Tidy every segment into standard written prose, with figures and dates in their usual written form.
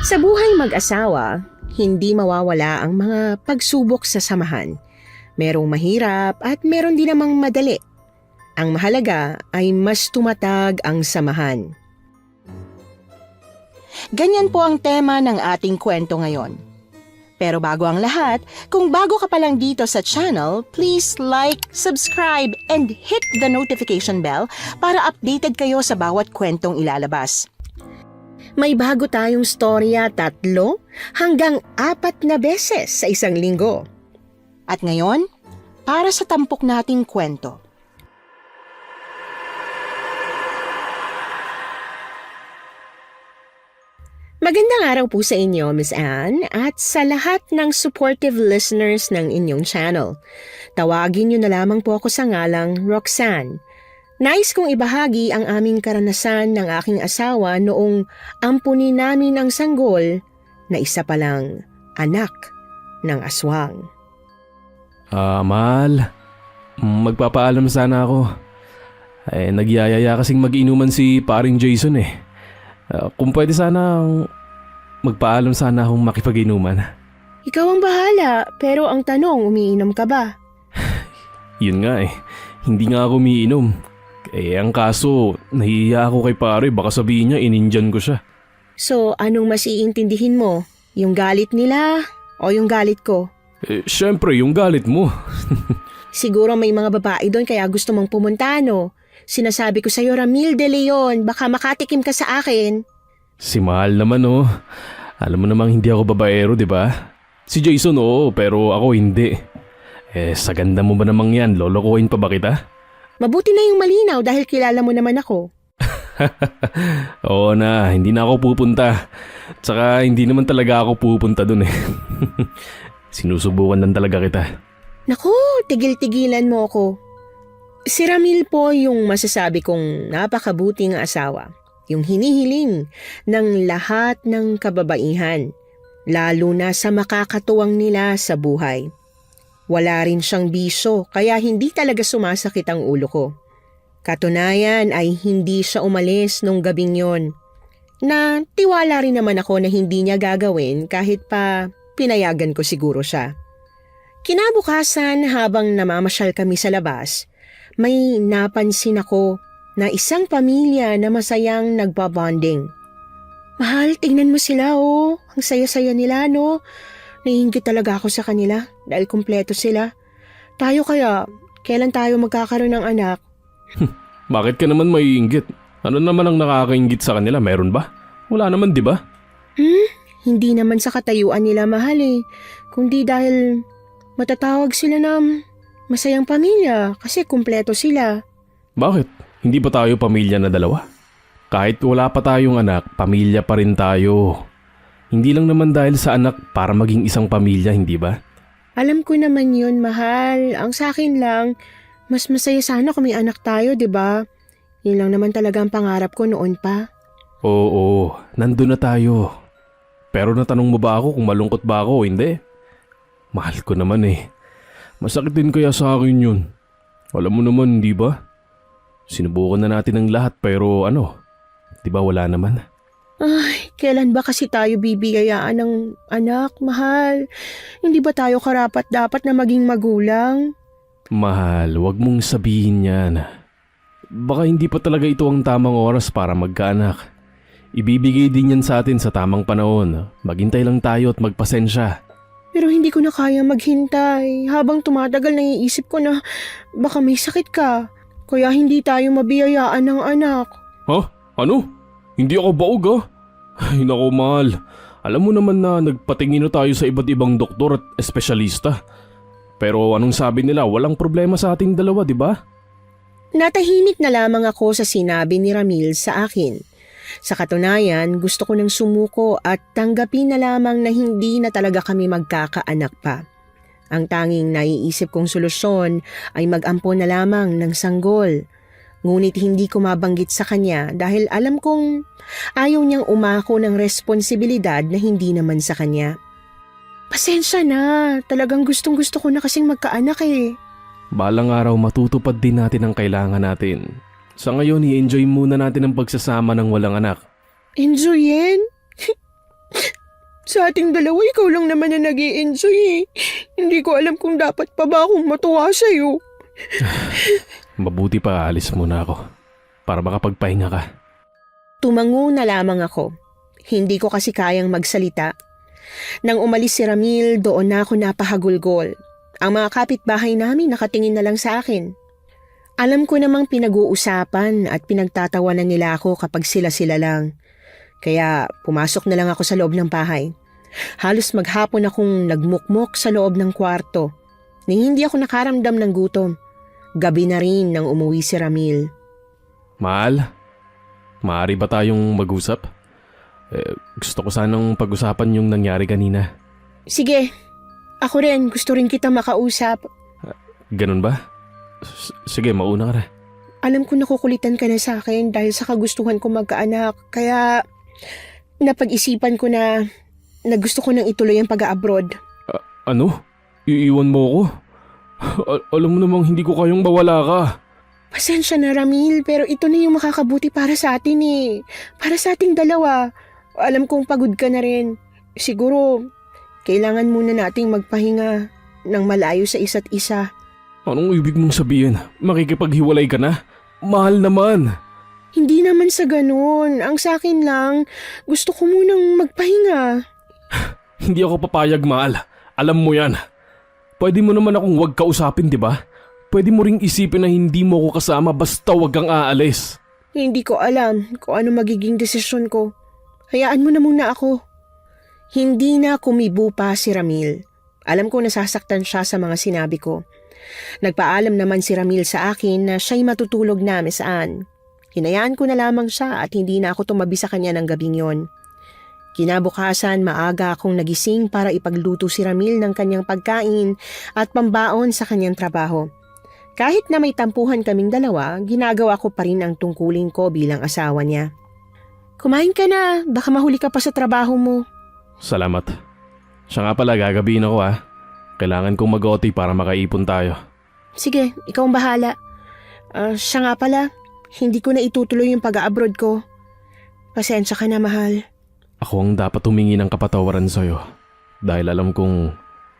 Sa buhay mag-asawa, hindi mawawala ang mga pagsubok sa samahan. Merong mahirap at meron din namang madali. Ang mahalaga ay mas tumatag ang samahan. Ganyan po ang tema ng ating kwento ngayon. Pero bago ang lahat, kung bago ka pa lang dito sa channel, please like, subscribe, and hit the notification bell para updated kayo sa bawat kwentong ilalabas. May bago tayong storya 3 hanggang 4 na beses sa isang linggo. At ngayon, para sa tampok nating kwento. Magandang araw po sa inyo, Miss Anne, at sa lahat ng supportive listeners ng inyong channel. Tawagin niyo na lamang po ako sa ngalang Roxanne. Nais kong ibahagi ang aming karanasan ng aking asawa noong ampunin namin ang sanggol na isa palang anak ng aswang. Mahal, magpapaalam sana ako. Nagyayaya kasing mag-inuman si paring Jason eh. Kung pwede sana magpaalam sana akong makipag-inuman. Ikaw ang bahala, pero ang tanong, umiinom ka ba? Yun nga eh, hindi nga ako umiinom. Ang kaso, nahihiya ako kay pare, baka sabihin niya inindyan ko siya. So, anong mas iintindihin mo? Yung galit nila o yung galit ko? Syempre, yung galit mo. Siguro may mga babae doon kaya gusto mong pumunta, no? Sinasabi ko sa'yo, Ramil de Leon, baka makatikim ka sa akin. Si Mahal naman oh. Alam mo namang hindi ako babaero, di ba? Si Jason oo, pero ako hindi. Sa ganda mo ba namang yan, lolokohin pa ba kita? Mabuti na yung malinaw dahil kilala mo naman ako. Oo na, hindi na ako pupunta. Tsaka hindi naman talaga ako pupunta dun eh. Sinusubukan lang talaga kita. Naku, tigil-tigilan mo ako. Si Ramil po yung masasabi kong napakabuting asawa. Yung hinihiling ng lahat ng kababaihan. Lalo na sa makakatuwang nila sa buhay. Wala rin siyang bisyo kaya hindi talaga sumasakit ang ulo ko. Katunayan ay hindi siya umalis nung gabing yon. Na tiwala rin naman ako na hindi niya gagawin kahit pa pinayagan ko siguro siya. Kinabukasan habang namamasyal kami sa labas, may napansin ako na isang pamilya na masayang nagbabonding. Mahal, tingnan mo sila oh. Ang saya-saya nila no. Naiinggit talaga ako sa kanila dahil kumpleto sila. Tayo kaya, kailan tayo magkakaroon ng anak? Bakit ka naman maiinggit? Ano naman ang nakakainggit sa kanila? Meron ba? Wala naman, di ba? Hindi naman sa katayuan nila mahal eh. Kundi dahil matatawag sila ng masayang pamilya kasi kumpleto sila. Bakit? Hindi ba tayo pamilya na dalawa? Kahit wala pa tayong anak, pamilya pa rin tayo. Hindi lang naman dahil sa anak para maging isang pamilya, hindi ba? Alam ko naman yun, mahal. Ang sa akin lang, mas masaya sana kung may anak tayo, di ba? Yun lang naman talaga ang pangarap ko noon pa. Oo, nandun na tayo. Pero natanong mo ba ako kung malungkot ba ako o hindi? Mahal ko naman eh. Masakit din kaya sa akin yun. Alam mo naman, di ba? Sinubukan na natin ang lahat pero di ba wala naman? Ay, kailan ba kasi tayo bibigayaan ng anak, mahal? Hindi ba tayo karapat-dapat na maging magulang? Mahal, wag mong sabihin yan. Baka hindi pa talaga ito ang tamang oras para magkaanak. Ibibigay din yan sa atin sa tamang panahon. Maghintay lang tayo at magpasensya. Pero hindi ko na kaya maghintay. Habang tumatagal, naiisip ko na baka may sakit ka. Kaya hindi tayo mabiyayaan ng anak. Ha? Ano? Hindi ako baog ah. Ay nako mahal. Alam mo naman na nagpatingin na tayo sa iba't ibang doktor at espesyalista. Pero anong sabi nila, walang problema sa ating dalawa, di ba? Natahimik na lamang ako sa sinabi ni Ramil sa akin. Sa katunayan, gusto ko nang sumuko at tanggapin na lamang na hindi na talaga kami magkakaanak pa. Ang tanging naiisip kong solusyon ay mag-ampon na lamang ng sanggol. Ngunit hindi ko mabanggit sa kanya dahil alam kong ayaw niyang umako ng responsibilidad na hindi naman sa kanya. Pasensya na, talagang gustong-gusto ko na kasing magkaanak eh. Balang araw matutupad din natin ang kailangan natin. Sa ngayon, i-enjoy muna natin ang pagsasama ng walang anak. Enjoyin? Sa ating dalawa, ikaw lang naman na nag-i-enjoy eh. Hindi ko alam kung dapat pa ba akong matuwa sa'yo. Mabuti pa alis muna ako para makapagpahinga ka. Tumango na lamang ako. Hindi ko kasi kayang magsalita. Nang umalis si Ramil, doon na ako napahagulgol. Ang mga kapitbahay namin nakatingin na lang sa akin. Alam ko namang pinag-uusapan at pinagtatawanan nila ako kapag sila-sila lang. Kaya pumasok na lang ako sa loob ng bahay. Halos maghapon akong nagmukmok sa loob ng kwarto. Ni hindi ako nakaramdam ng gutom. Gabi na rin nang umuwi si Ramil. Mahal, maaari ba tayong mag-usap? Gusto ko sanang pag-usapan yung nangyari kanina. Sige, ako rin gusto rin kita makausap. Ganun ba? Sige, mauna ka na. Alam ko nakukulitan ka na sa akin dahil sa kagustuhan ko magkaanak. Kaya napag-isipan ko na gusto ko nang ituloy ang pag-abroad. Ano? Iiwan mo ako? Alam mo namang hindi ko kayang bawala ka. Pasensya na Ramil, pero ito na yung makakabuti para sa atin eh. Para sa ating dalawa. Alam kong pagod ka na rin. Siguro, kailangan muna nating magpahinga ng malayo sa isa't isa. Anong ibig mong sabihin? Makikipaghiwalay ka na? Mahal naman. Hindi naman sa ganun. Ang sa akin lang, gusto ko munang magpahinga. Hindi ako papayag, mahal. Alam mo yan. Pwede mo naman akong wag kausapin, di ba? Pwede mo ring isipin na hindi mo ako kasama basta wag kang aalis. Hindi ko alam kung ano magiging desisyon ko. Hayaan mo na muna ako. Hindi na kumibo pa si Ramil. Alam ko nasasaktan siya sa mga sinabi ko. Nagpaalam naman si Ramil sa akin na siya'y matutulog na saan. Hinayaan ko na lamang siya at hindi na ako tumabi sa kanya ng gabing yon. Kinabukasan maaga akong nagising para ipagluto si Ramil ng kanyang pagkain at pambaon sa kanyang trabaho. Kahit na may tampuhan kaming dalawa, ginagawa ko pa rin ang tungkulin ko bilang asawa niya. Kumain ka na, baka mahuli ka pa sa trabaho mo. Salamat. Siya nga pala, gagabihin ako ha. Kailangan kong mag-OT para makaipon tayo. Sige, ikaw ang bahala. Siya nga pala, hindi ko na itutuloy yung pag-abroad ko. Pasensya ka na, mahal. Ako ang dapat humingi ng kapatawaran sa'yo dahil alam kong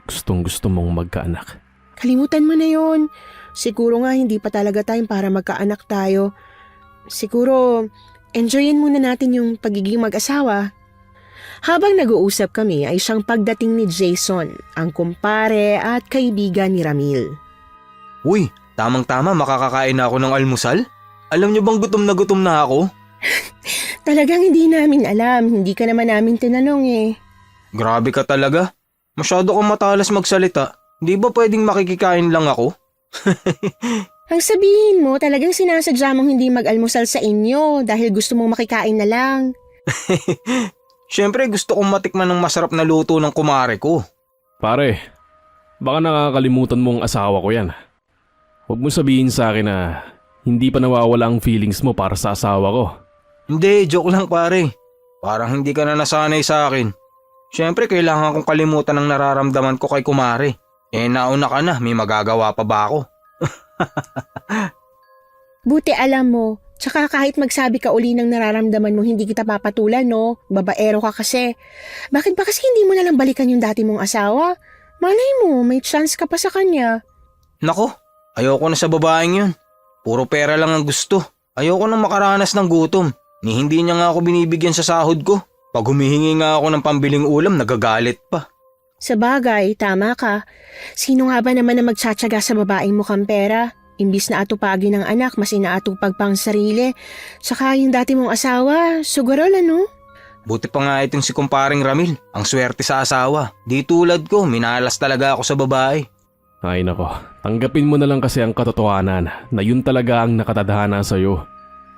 gustong-gusto mong magkaanak. Kalimutan mo na yon. Siguro nga hindi pa talaga time para magkaanak tayo. Siguro, enjoyin muna natin yung pagiging mag-asawa. Habang nag-uusap kami ay siyang pagdating ni Jason, ang kumpare at kaibigan ni Ramil. Uy, tamang-tama makakakain na ako ng almusal? Alam niyo bang gutom na ako? Talagang hindi namin alam, hindi ka naman namin tinanong eh. Grabe ka talaga. Masyado kang matalas magsalita. Di ba pwedeng makikikain lang ako? Ang sabihin mo, talagang sinasadya mong hindi mag-almusal sa inyo dahil gusto mong makikain na lang. Siyempre gusto kong matikman ng masarap na luto ng kumare ko. Pare, baka nakakalimutan mo ang asawa ko yan. Huwag mo sabihin sa akin na hindi pa nawawala ang feelings mo para sa asawa ko. Hindi, joke lang pare. Parang hindi ka na nasanay sa akin. Siyempre kailangan kong kalimutan ang nararamdaman ko kay kumare. Nauna ka na, may magagawa pa ba ako? Buti alam mo, tsaka kahit magsabi ka uli ng nararamdaman mo hindi kita papatulan no, babaero ka kasi. Bakit ba kasi hindi mo nalang balikan yung dati mong asawa? Malay mo, may chance ka pa sa kanya. Nako, ayoko na sa babaeng yun. Puro pera lang ang gusto. Ayoko nang makaranas ng gutom. Ni hindi niya nga ako binibigyan sa sahod ko. Pag humihingi nga ako ng pambiling ulam, nagagalit pa. Sa bagay, tama ka. Sino nga ba naman na magtsatsaga sa babaeng mukhang pera? Imbis na atupagin ng anak, mas inaatupag pang sarili. Saka yung dati mong asawa, sugarol ano? Buti pa nga itong si kumparing Ramil. Ang swerte sa asawa. Di tulad ko, minalas talaga ako sa babae. Ay nako, tanggapin mo na lang kasi ang katotohanan na yun talaga ang nakatadhana sa'yo.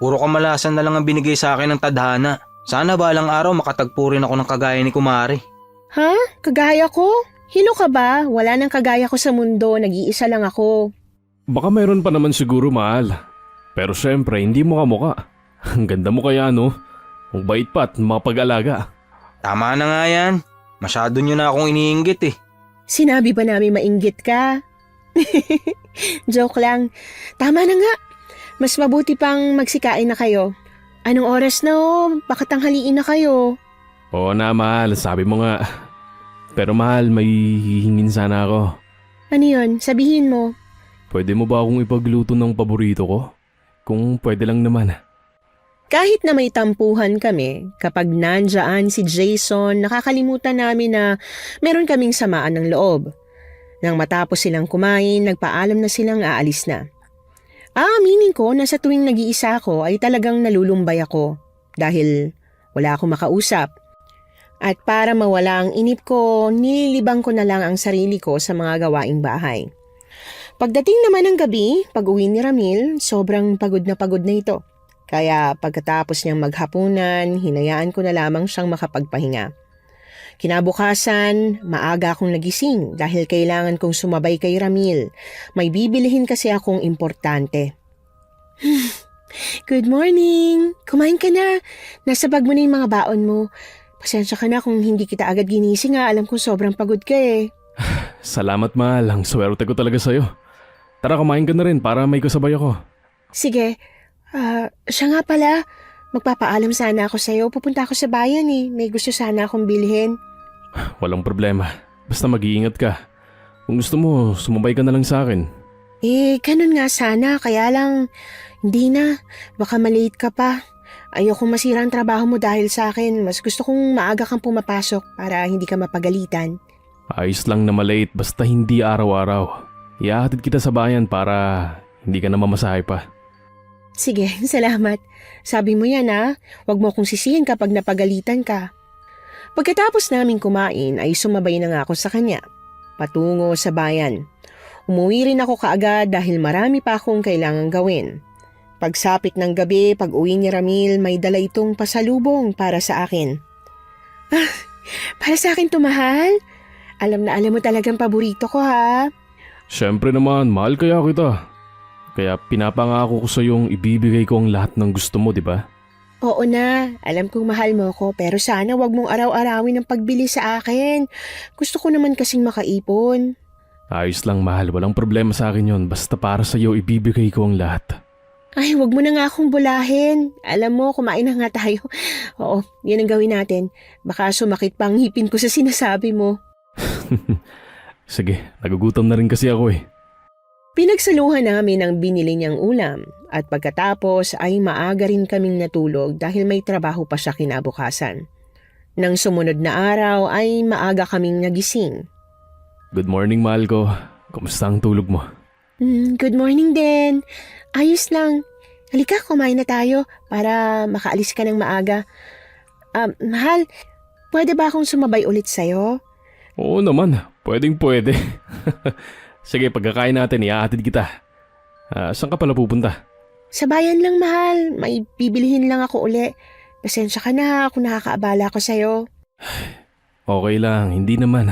Puro kamalasan na lang ang binigay sa akin ng tadhana. Sana balang araw makatagpo rin ako ng kagaya ni kumare. Ha? Kagaya ko? Hilo ka ba? Wala nang kagaya ko sa mundo, nag-iisa lang ako. Baka mayroon pa naman siguro, mahal. Pero syempre, hindi mo kamuka. Ang ganda mo kaya no? Ang bait pa at mapag-alaga. Tama na nga yan. Masyado nyo na akong iniinggit eh. Sinabi ba namin mainggit ka? Joke lang. Tama na nga. Mas mabuti pang magsikain na kayo. Anong oras na oh? Baka tanghaliin na kayo. Oo na mahal, sabi mo nga. Pero mahal, may hihingin sana ako. Ano yun? Sabihin mo. Pwede mo ba akong ipagluto ng paborito ko? Kung pwede lang naman. Kahit na may tampuhan kami, kapag nandyan si Jason, nakakalimutan namin na meron kaming samaan ng loob. Nang matapos silang kumain, nagpaalam na silang aalis na. Aminin ko na sa tuwing nag-iisa ako ay talagang nalulumbay ako dahil wala akong makausap. At para mawala ang inip ko, nililibang ko na lang ang sarili ko sa mga gawaing bahay. Pagdating naman ng gabi, pag-uwi ni Ramil, sobrang pagod na ito. Kaya pagkatapos niyang maghapunan, hinayaan ko na lamang siyang makapagpahinga. Kinabukasan, maaga akong nagising dahil kailangan kong sumabay kay Ramil. May bibilihin kasi akong importante. Good morning! Kumain ka na. Nasa bag mo na yung mga baon mo. Pasensya ka na kung hindi kita agad ginising ha. Alam kong sobrang pagod ka eh. Salamat mahal, ang swerte ko talaga sa'yo. Tara kumain ka na rin para may kasabay ako. Sige. Siya nga pala. Magpapaalam sana ako sa'yo. Pupunta ako sa bayan eh. May gusto sana akong bilhin. Walang problema. Basta mag-iingat ka. Kung gusto mo, sumabay ka na lang sa akin. Ganun nga sana. Kaya lang, hindi na. Baka malate ka pa. Ayokong masira ang trabaho mo dahil sa akin. Mas gusto kong maaga kang pumapasok para hindi ka mapagalitan. Ayos lang na malate basta hindi araw-araw. Ihahatid kita sa bayan para hindi ka na mamasahe pa. Sige, salamat. Sabi mo yan ha. Huwag mo akong sisihin kapag napagalitan ka. Pagkatapos naming kumain ay sumabay na nga ako sa kanya. Patungo sa bayan. Umuwi rin ako kaagad dahil marami pa akong kailangang gawin. Pagsapit ng gabi, pag-uwi ni Ramil, may dala itong pasalubong para sa akin. Para sa akin to, mahal? Alam na alam mo talagang paborito ko ha. Siyempre naman, mahal kaya kita. Kaya pinapangako ko sa iyong ibibigay ko ang lahat ng gusto mo, di ba? Oo na, alam kong mahal mo ko pero sana wag mong araw-arawin ang pagbili sa akin. Gusto ko naman kasing makaipon. Ayos lang mahal, walang problema sa akin yon. Basta para sa iyo ibibigay ko ang lahat. Ay, wag mo na nga akong bulahin. Alam mo, kumain na nga tayo. Oo, yan ang gawin natin. Baka sumakit pa ang ngipin ko sa sinasabi mo. Sige, nagugutom na rin kasi ako eh. Pinagsaluhan namin ang binili niyang ulam at pagkatapos ay maaga rin kaming natulog dahil may trabaho pa siya kinabukasan. Nang sumunod na araw ay maaga kaming nagising. Good morning mahal ko. Kumusta ang tulog mo? Good morning din. Ayos lang. Halika, kumain na tayo para makaalis ka ng maaga. Mahal, pwede ba akong sumabay ulit sa'yo? Oo naman, pwedeng pwede. Sige, pagkakain natin, ihahatid kita. Saan ka pala pupunta? Sa bayan lang, mahal. May bibilihin lang ako uli. Pasensya ka na kung nakakaabala ko sa'yo. Okay lang, hindi naman.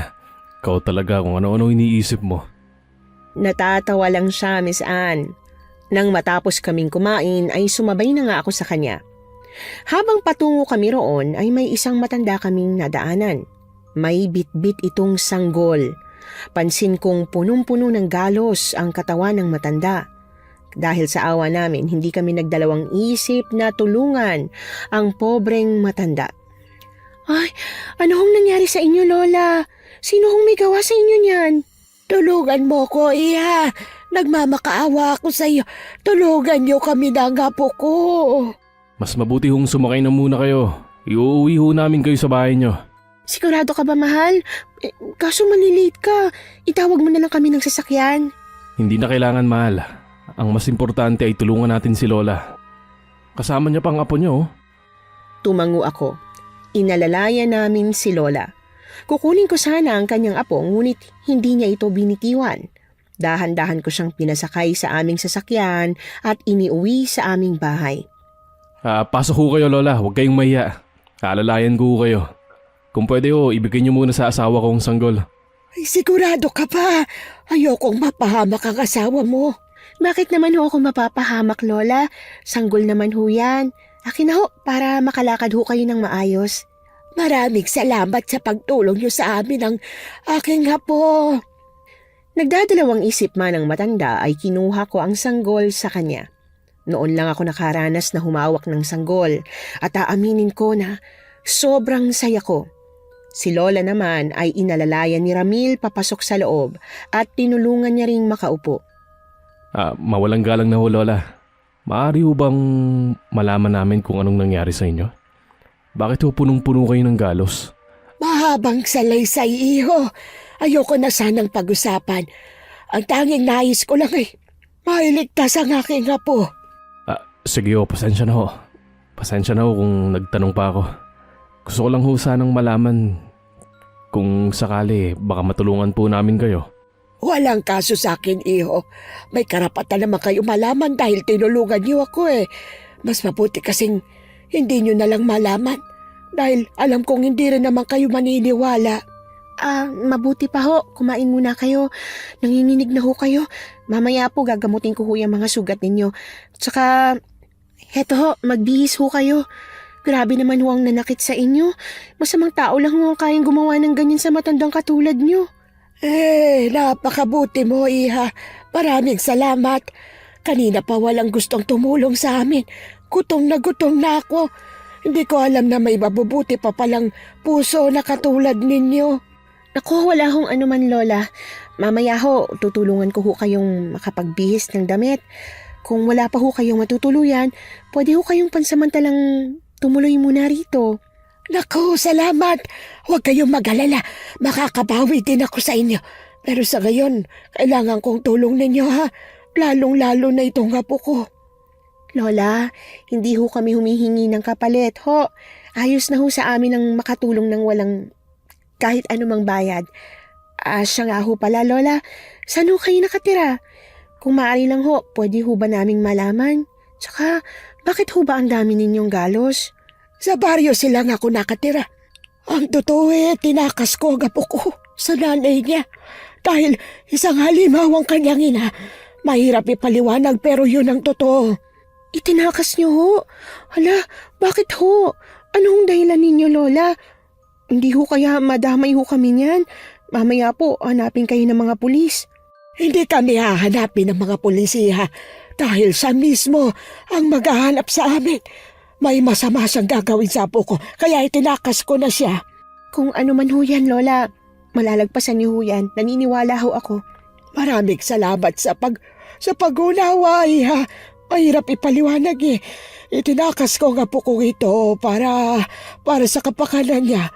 Ikaw talaga kung ano-ano iniisip mo. Natatawa lang siya, Miss Anne. Nang matapos kaming kumain ay sumabay na nga ako sa kanya. Habang patungo kami roon ay may isang matanda kaming nadaanan. May bitbit itong sanggol. Pansin kong punong-puno ng galos ang katawan ng matanda. Dahil sa awa namin, hindi kami nagdalawang isip na tulungan ang pobreng matanda. Ay, ano hong nangyari sa inyo, Lola? Sino hong may gawa sa inyo niyan? Tulungan mo ko, Iya. Nagmamakaawa ako sa iyo. Tulungan niyo kami ng apo ko. Mas mabuti hong sumakay na muna kayo. Iuuwi ho namin kayo sa bahay nyo. Sigurado ka ba, mahal? Kaso malilate ka. Itawag mo na lang kami ng sasakyan. Hindi na kailangan mahal. Ang mas importante ay tulungan natin si Lola. Kasama niya pang apo niya oh. Tumango ako. Inalalayan namin si Lola. Kukunin ko sana ang kanyang apo ngunit hindi niya ito binitiwan. Dahan-dahan ko siyang pinasakay sa aming sasakyan at iniuwi sa aming bahay. Pasok ho kayo Lola, huwag kayong mahiya. Alalayan ko ho kayo. Kung pwede ho, ibigay niyo muna sa asawa kong sanggol. Ay, sigurado ka pa? Ayokong mapahamak ang asawa mo. Bakit naman ho ako mapapahamak, Lola? Sanggol naman ho yan. Akin na ho, para makalakad ho kayo ng maayos. Maraming salamat sa pagtulong niyo sa amin ng aking apo. Nagdadalawang isip man ang matanda ay kinuha ko ang sanggol sa kanya. Noon lang ako nakaranas na humawak ng sanggol at aaminin ko na Sobrang saya ko. Si Lola naman ay inalalayan ni Ramil papasok sa loob at tinulungan niya ring makaupo. Mawalang galang na ho, Lola. Maaari ho bang malaman namin kung anong nangyari sa inyo? Bakit ho punong-puno kayo ng galos? Mahabang salaysay, iho. Ayoko na sanang pag-usapan. Ang tanging nais ko lang ay mailigtas ang aking apo. Sige ho, pasensya na ho. Pasensya na ho kung nagtanong pa ako. Gusto ko lang ho sanang malaman kung sakali baka matulungan po namin kayo. Walang kaso sa akin, iho. May karapatan naman kayo malaman dahil tinulungan niyo ako eh. Mas mabuti kasing hindi niyo na lang malaman. Dahil alam kong hindi rin naman kayo maniniwala. Mabuti pa ho. Kumain muna kayo. Nanginginig na ho kayo. Mamaya po gagamutin ko ho yung mga sugat ninyo. Tsaka, heto ho, magbihis ho kayo. Grabe naman ho ang nanakit sa inyo. Masamang tao lang ho ang kayang gumawa ng ganyan sa matandang katulad nyo. Napakabuti mo, iha. Maraming salamat. Kanina pa walang gustong tumulong sa amin. Gutom na ako. Hindi ko alam na may mabubuti pa palang puso na katulad ninyo. Naku, wala hong anuman, Lola. Mamaya ho, tutulungan ko ho kayong makapagbihis ng damit. Kung wala pa ho kayong matutuluyan, pwede ho kayong pansamantalang tumuloy muna rito. Naku, salamat. Huwag kayong mag-alala. Makakabawi din ako sa inyo. Pero sa ngayon, kailangan kong tulong ninyo ha. Lalong-lalo na itong apo ko. Lola, hindi ho kami humihingi ng kapalit, ho. Ayos na ho sa amin ang makatulong ng walang kahit anumang bayad. Siya nga ho pala, Lola. Saan ho kayo nakatira? Kung maaari lang ho, pwede ho ba naming malaman? Tsaka, bakit ho ba ang dami ninyong galos? Sa baryo silang ako nakatira. Ang totoo tinakas ko ang apo ko sa nanay niya. Dahil isang halimaw ang kanyang ina. Mahirap ipaliwanag pero yun ang totoo. Itinakas niyo ho? Hala, bakit ho? Anong dahilan ninyo, Lola? Hindi ho kaya madamay ho kami niyan? Mamaya po, hanapin kayo ng mga pulis. Hindi kami hahanapin ng mga pulisiya dahil siya mismo ang maghahanap sa amin. May masama siyang gagawin sa apo ko kaya itinakas ko na siya. Kung ano man ho yan, Lola, malalagpasan niyo ho yan. Naniniwala ho ako. Maraming salamat sa pag-unawa, iha. Mahirap ipaliwanag eh. Itinakas ko ang apo ko ito para sa kapakanan niya.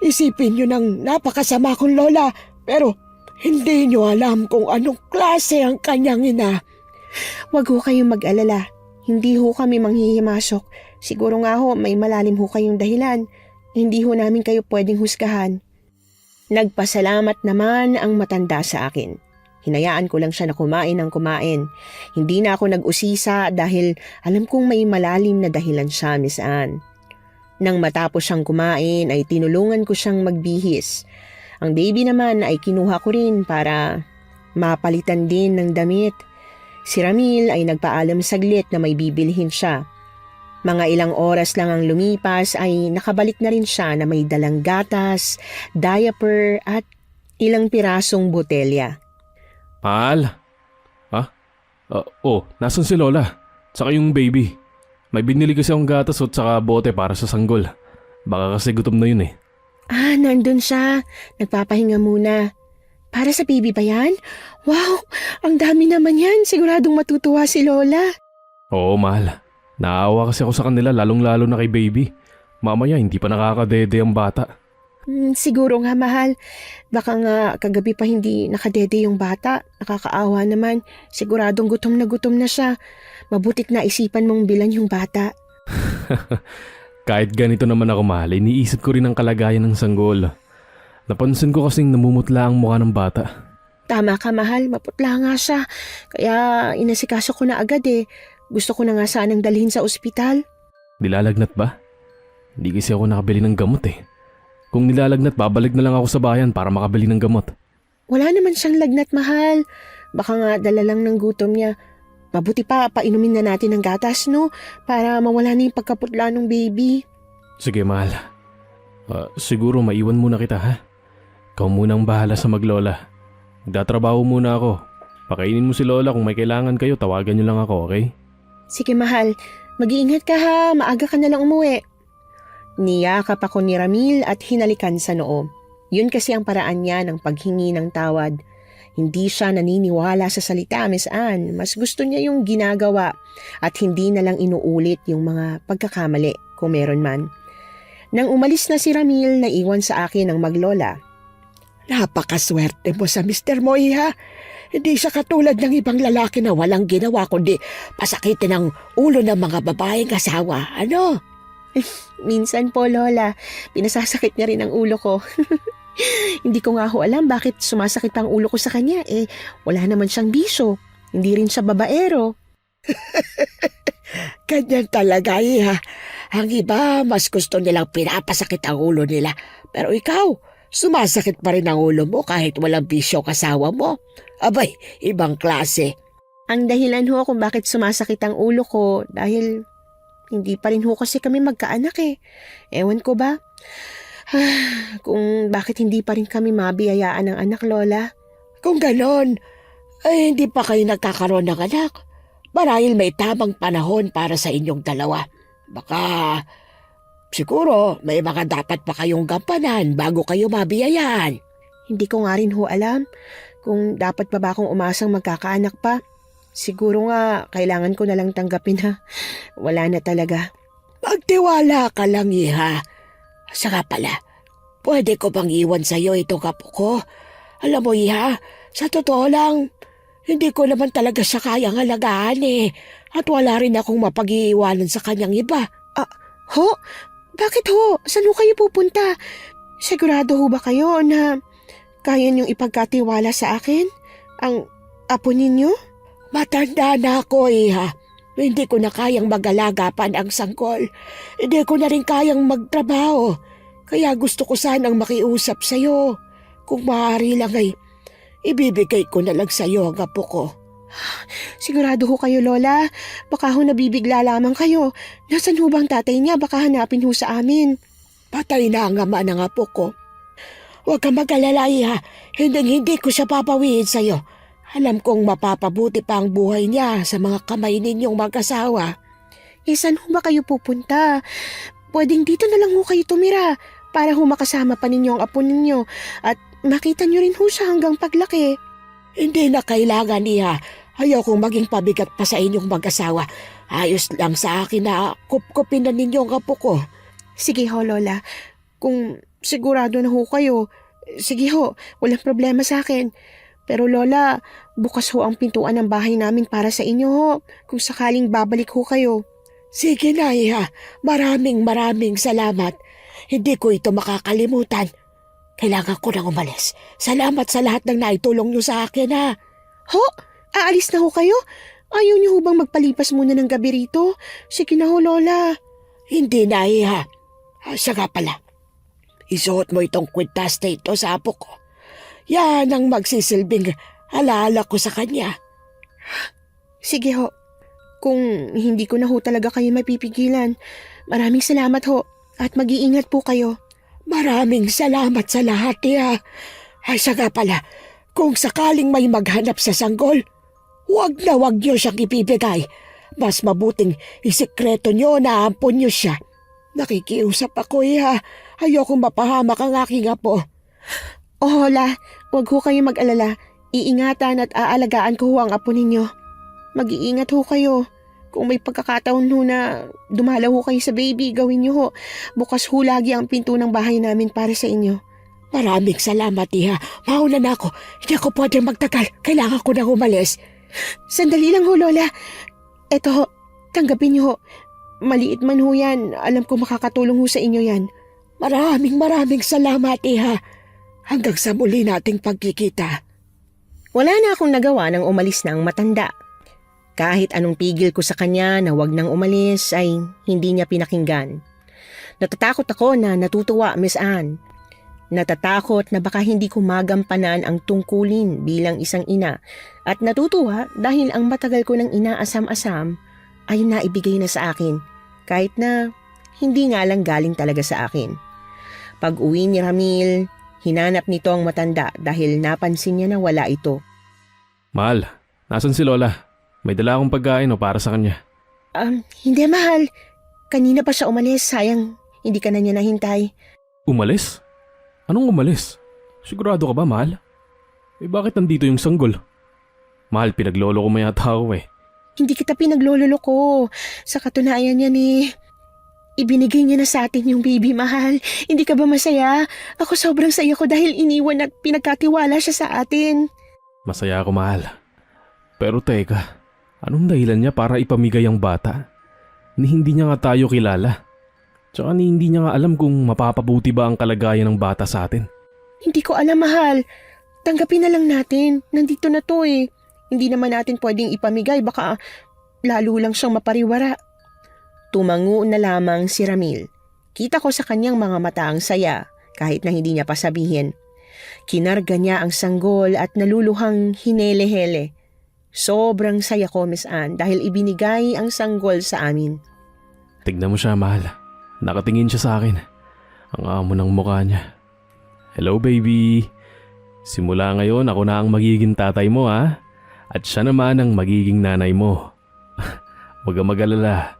Isipin niyo ng napakasama kong lola, pero hindi niyo alam kung anong klase ang kanyang ina. Huwag ho kayong mag-alala. Hindi ho kami manghihimasok. Siguro nga ho may malalim ho kayong dahilan. Hindi ho namin kayo pwedeng husgahan. Nagpasalamat naman ang matanda sa akin. Hinayaan ko lang siya na kumain ng kumain. Hindi na ako nag-usisa dahil alam kong may malalim na dahilan siya, Miss Anne. Nang matapos siyang kumain ay tinulungan ko siyang magbihis. Ang baby naman ay kinuha ko rin para mapalitan din ng damit. Si Ramil ay nagpaalam saglit na may bibilhin siya. Mga ilang oras lang ang lumipas ay nakabalik na rin siya na may dalang gatas, diaper at ilang pirasong botelya. Mahal? Ha? Nasan si Lola? Tsaka yung baby. May binili kasi akong gatas at saka bote para sa sanggol. Baka kasi gutom na yun eh. Nandun siya. Nagpapahinga muna. Para sa baby ba yan? Wow, ang dami naman yan. Siguradong matutuwa si Lola. Oo, mahal. Naawa kasi ako sa kanila lalong-lalo na kay baby. Mamaya hindi pa nakakadede ang bata. Siguro nga, mahal. Baka nga kagabi pa hindi nakadede yung bata. Nakakaawa naman. Siguradong gutom na siya. Mabutit na isipan mong bilan yung bata. Kahit ganito naman ako, mahal, iniisip ko rin ang kalagayan ng sanggol. Napansin ko kasing namumutla ang mukha ng bata. Tama ka, mahal. Maputla nga siya. Kaya inasikaso ko na agad eh. Gusto ko na nga sanang dalhin sa ospital. Nilalagnat ba? Hindi kasi ako nakabili ng gamot eh. Kung nilalagnat, babalik na lang ako sa bayan para makabili ng gamot. Wala naman siyang lagnat, mahal. Baka nga dala lang ng gutom niya. Mabuti pa, painumin na natin ng gatas, no? Para mawala na yung pagkaputla ng baby. Sige, mahal. Siguro maiwan muna kita, ha? Ikaw muna ang bahala sa maglola. Magtatrabaho muna ako. Pakainin mo si Lola, kung may kailangan kayo, tawagan niyo lang ako, okay? Sige, mahal. Mag-iingat ka ha. Maaga ka na lang umuwi. Niyakap ako ni Ramil at hinalikan sa noo. Yun kasi ang paraan niya ng paghingi ng tawad. Hindi siya naniniwala sa salita, Miss Anne. Mas gusto niya yung ginagawa at hindi na lang inuulit yung mga pagkakamali kung meron man. Nang umalis na si Ramil, naiwan sa akin ang maglola. Napakaswerte mo sa Mr. mo, iha. Hindi siya katulad ng ibang lalaki na walang ginawa kundi pasakitin ang ulo ng mga babaeng asawa. Ano? Minsan po, Lola, pinasasakit niya rin ang ulo ko. Hindi ko nga ho alam bakit sumasakit ang ulo ko sa kanya. Wala naman siyang bisyo. Hindi rin siya babaero. Ganyan talaga, iha. Ang iba, mas gusto nilang pinapasakit ang ulo nila. Pero ikaw, sumasakit pa rin ang ulo mo kahit walang bisyo kasawa mo. Abay, ibang klase. Ang dahilan ho kung bakit sumasakit ang ulo ko dahil hindi pa rin ho kasi kami magkaanak eh. Ewan ko ba? Kung bakit hindi pa rin kami mabiyayaan ng anak, Lola. Kung ganon, ay hindi pa kayo nagkakaroon ng anak. Marahil may tamang panahon para sa inyong dalawa. Baka, siguro may mga dapat pa kayong gampanan bago kayo mabiyayaan. Hindi ko nga rin ho alam kung dapat pa ba akong umasang magkakaanak pa. Siguro nga kailangan ko na lang tanggapin na wala na talaga. Magtiwala ka lang, iha. Saka pala, pwede ko bang iwan sa'yo itong apo ko? Alam mo, iha, sa totoo lang, hindi ko naman talaga siya kayang alagaan eh. At wala rin akong mapag-iiwanan sa kanyang iba. Ho? Bakit ho? Saan ho kayo pupunta? Sigurado ho ba kayo na kaya niyong ipagkatiwala sa akin? Ang apo ninyo? Matanda na ako, iha. Hindi ko na kayang mag-alaga pa ng sanggol. Hindi ko na rin kayang magtrabaho. Kaya gusto ko sanang makiusap sa'yo. Kung maaari lang ay ibibigay ko na lang sa'yo ang apo ko. Sigurado ho kayo, Lola. Baka ho nabibigla lamang kayo. Nasaan ho bang tatay niya? Baka hanapin ho sa amin. Patay na ang ama ng apo ko. Huwag kang mag-alala, iha. Hindi ko siya papawiin sa'yo. Alam kong mapapabuti pa ang buhay niya sa mga kamay ninyong mag-asawa. Saan ho ba kayo pupunta? Pwedeng dito na lang ho kayo tumira para ho makasama pa ninyo ang apo ninyo at makita nyo rin ho siya hanggang paglaki. Hindi na kailangan, iha. Ayokong maging pabigat pa sa inyong mag-asawa. Ayos lang sa akin na kupkupin na ninyo ang apo ko. Sige ho, Lola. Kung sigurado na ho kayo, sige ho, walang problema sa akin. Pero Lola, bukas ho ang pintuan ng bahay namin para sa inyo ho, kung sakaling babalik ho kayo. Sige na, iha. Maraming salamat. Hindi ko ito makakalimutan. Kailangan ko nang umalis. Salamat sa lahat ng naitulong niyo sa akin, ha. Ho? Aalis na ho kayo? Ayaw niyo ho bang magpalipas muna ng gabi rito? Sige na ho, Lola. Hindi na, iha. Siya nga pala. Isuot mo itong kwintas na ito sa apo ko. Yan ang magsisilbing alaala ko sa kanya. Sige ho. Kung hindi ko na ho talaga kayo mapipigilan, maraming salamat ho at mag-iingat po kayo. Maraming salamat sa lahat, iha. Siya nga pala, kung sakaling may maghanap sa sanggol, wag niyo siyang ibibigay. Mas mabuting isikreto niyo na ampon niyo siya. Nakikiusap ako, iha. Ayokong mapahamak ang aking apo. Oh, Lola, wag ho kayo mag-alala. Iingatan at aalagaan ko ho ang apo ninyo. Mag-iingat ho kayo. Kung may pagkakataon ho na dumalaw ho kayo sa baby, gawin niyo ho. Bukas ho lagi ang pinto ng bahay namin para sa inyo. Maraming salamat, iha. Mauna na ako. Hindi ako pwedeng magtagal. Kailangan ko nang umalis. Sandali lang ho, Lola. Eto ho, tanggapin niyo ho. Maliit man ho yan, alam ko makakatulong ho sa inyo yan. Maraming salamat, iha. Hanggang sa muli nating pagkikita. Wala na akong nagawa nang umalis na ang matanda. Kahit anong pigil ko sa kanya na wag nang umalis ay hindi niya pinakinggan. Natatakot ako na natutuwa, Miss Anne. Natatakot na baka hindi ko magampanan ang tungkulin bilang isang ina at natutuwa dahil ang matagal ko nang inaasam-asam ay naibigay na sa akin kahit na hindi nga lang galing talaga sa akin. Pag uwi ni Ramil, hinanap nito ang matanda dahil napansin niya na wala ito. Mahal, nasan si Lola? May dala akong pagkain o para sa kanya. Hindi mahal. Kanina pa siya umalis, sayang Hindi ka na niya nahintay. Umalis? Anong umalis? Sigurado ka ba, mahal? Bakit nandito yung sanggol? Mahal, pinaglolo ko mayata ako eh. Hindi kita pinaglololoko. Sa katunayan yan ibinigay niya na sa atin yung baby, mahal. Hindi ka ba masaya? Ako sobrang saya ko dahil iniwan at pinagkatiwala siya sa atin. Masaya ako, mahal. Pero teka, anong dahilan niya para ipamigay ang bata? Ni hindi niya nga tayo kilala. Tsaka ni hindi niya nga alam kung mapapabuti ba ang kalagayan ng bata sa atin. Hindi ko alam, mahal. Tanggapin na lang natin. Nandito na to eh. Hindi naman natin pwedeng ipamigay. Baka lalo lang siyang mapariwara. Tumango na lamang si Ramil. Kita ko sa kanyang mga mata ang saya kahit na hindi niya pa sabihin. Kinarga niya ang sanggol at naluluhang hinele-hele. Sobrang saya ko, Miss Anne, dahil ibinigay ang sanggol sa amin. Tignan mo siya, mahal. Nakatingin siya sa akin. Ang amo ng mukha niya. Hello, baby. Simula ngayon ako na ang magiging tatay mo, ha? At siya naman ang magiging nanay mo. Huwag kang mag-alala.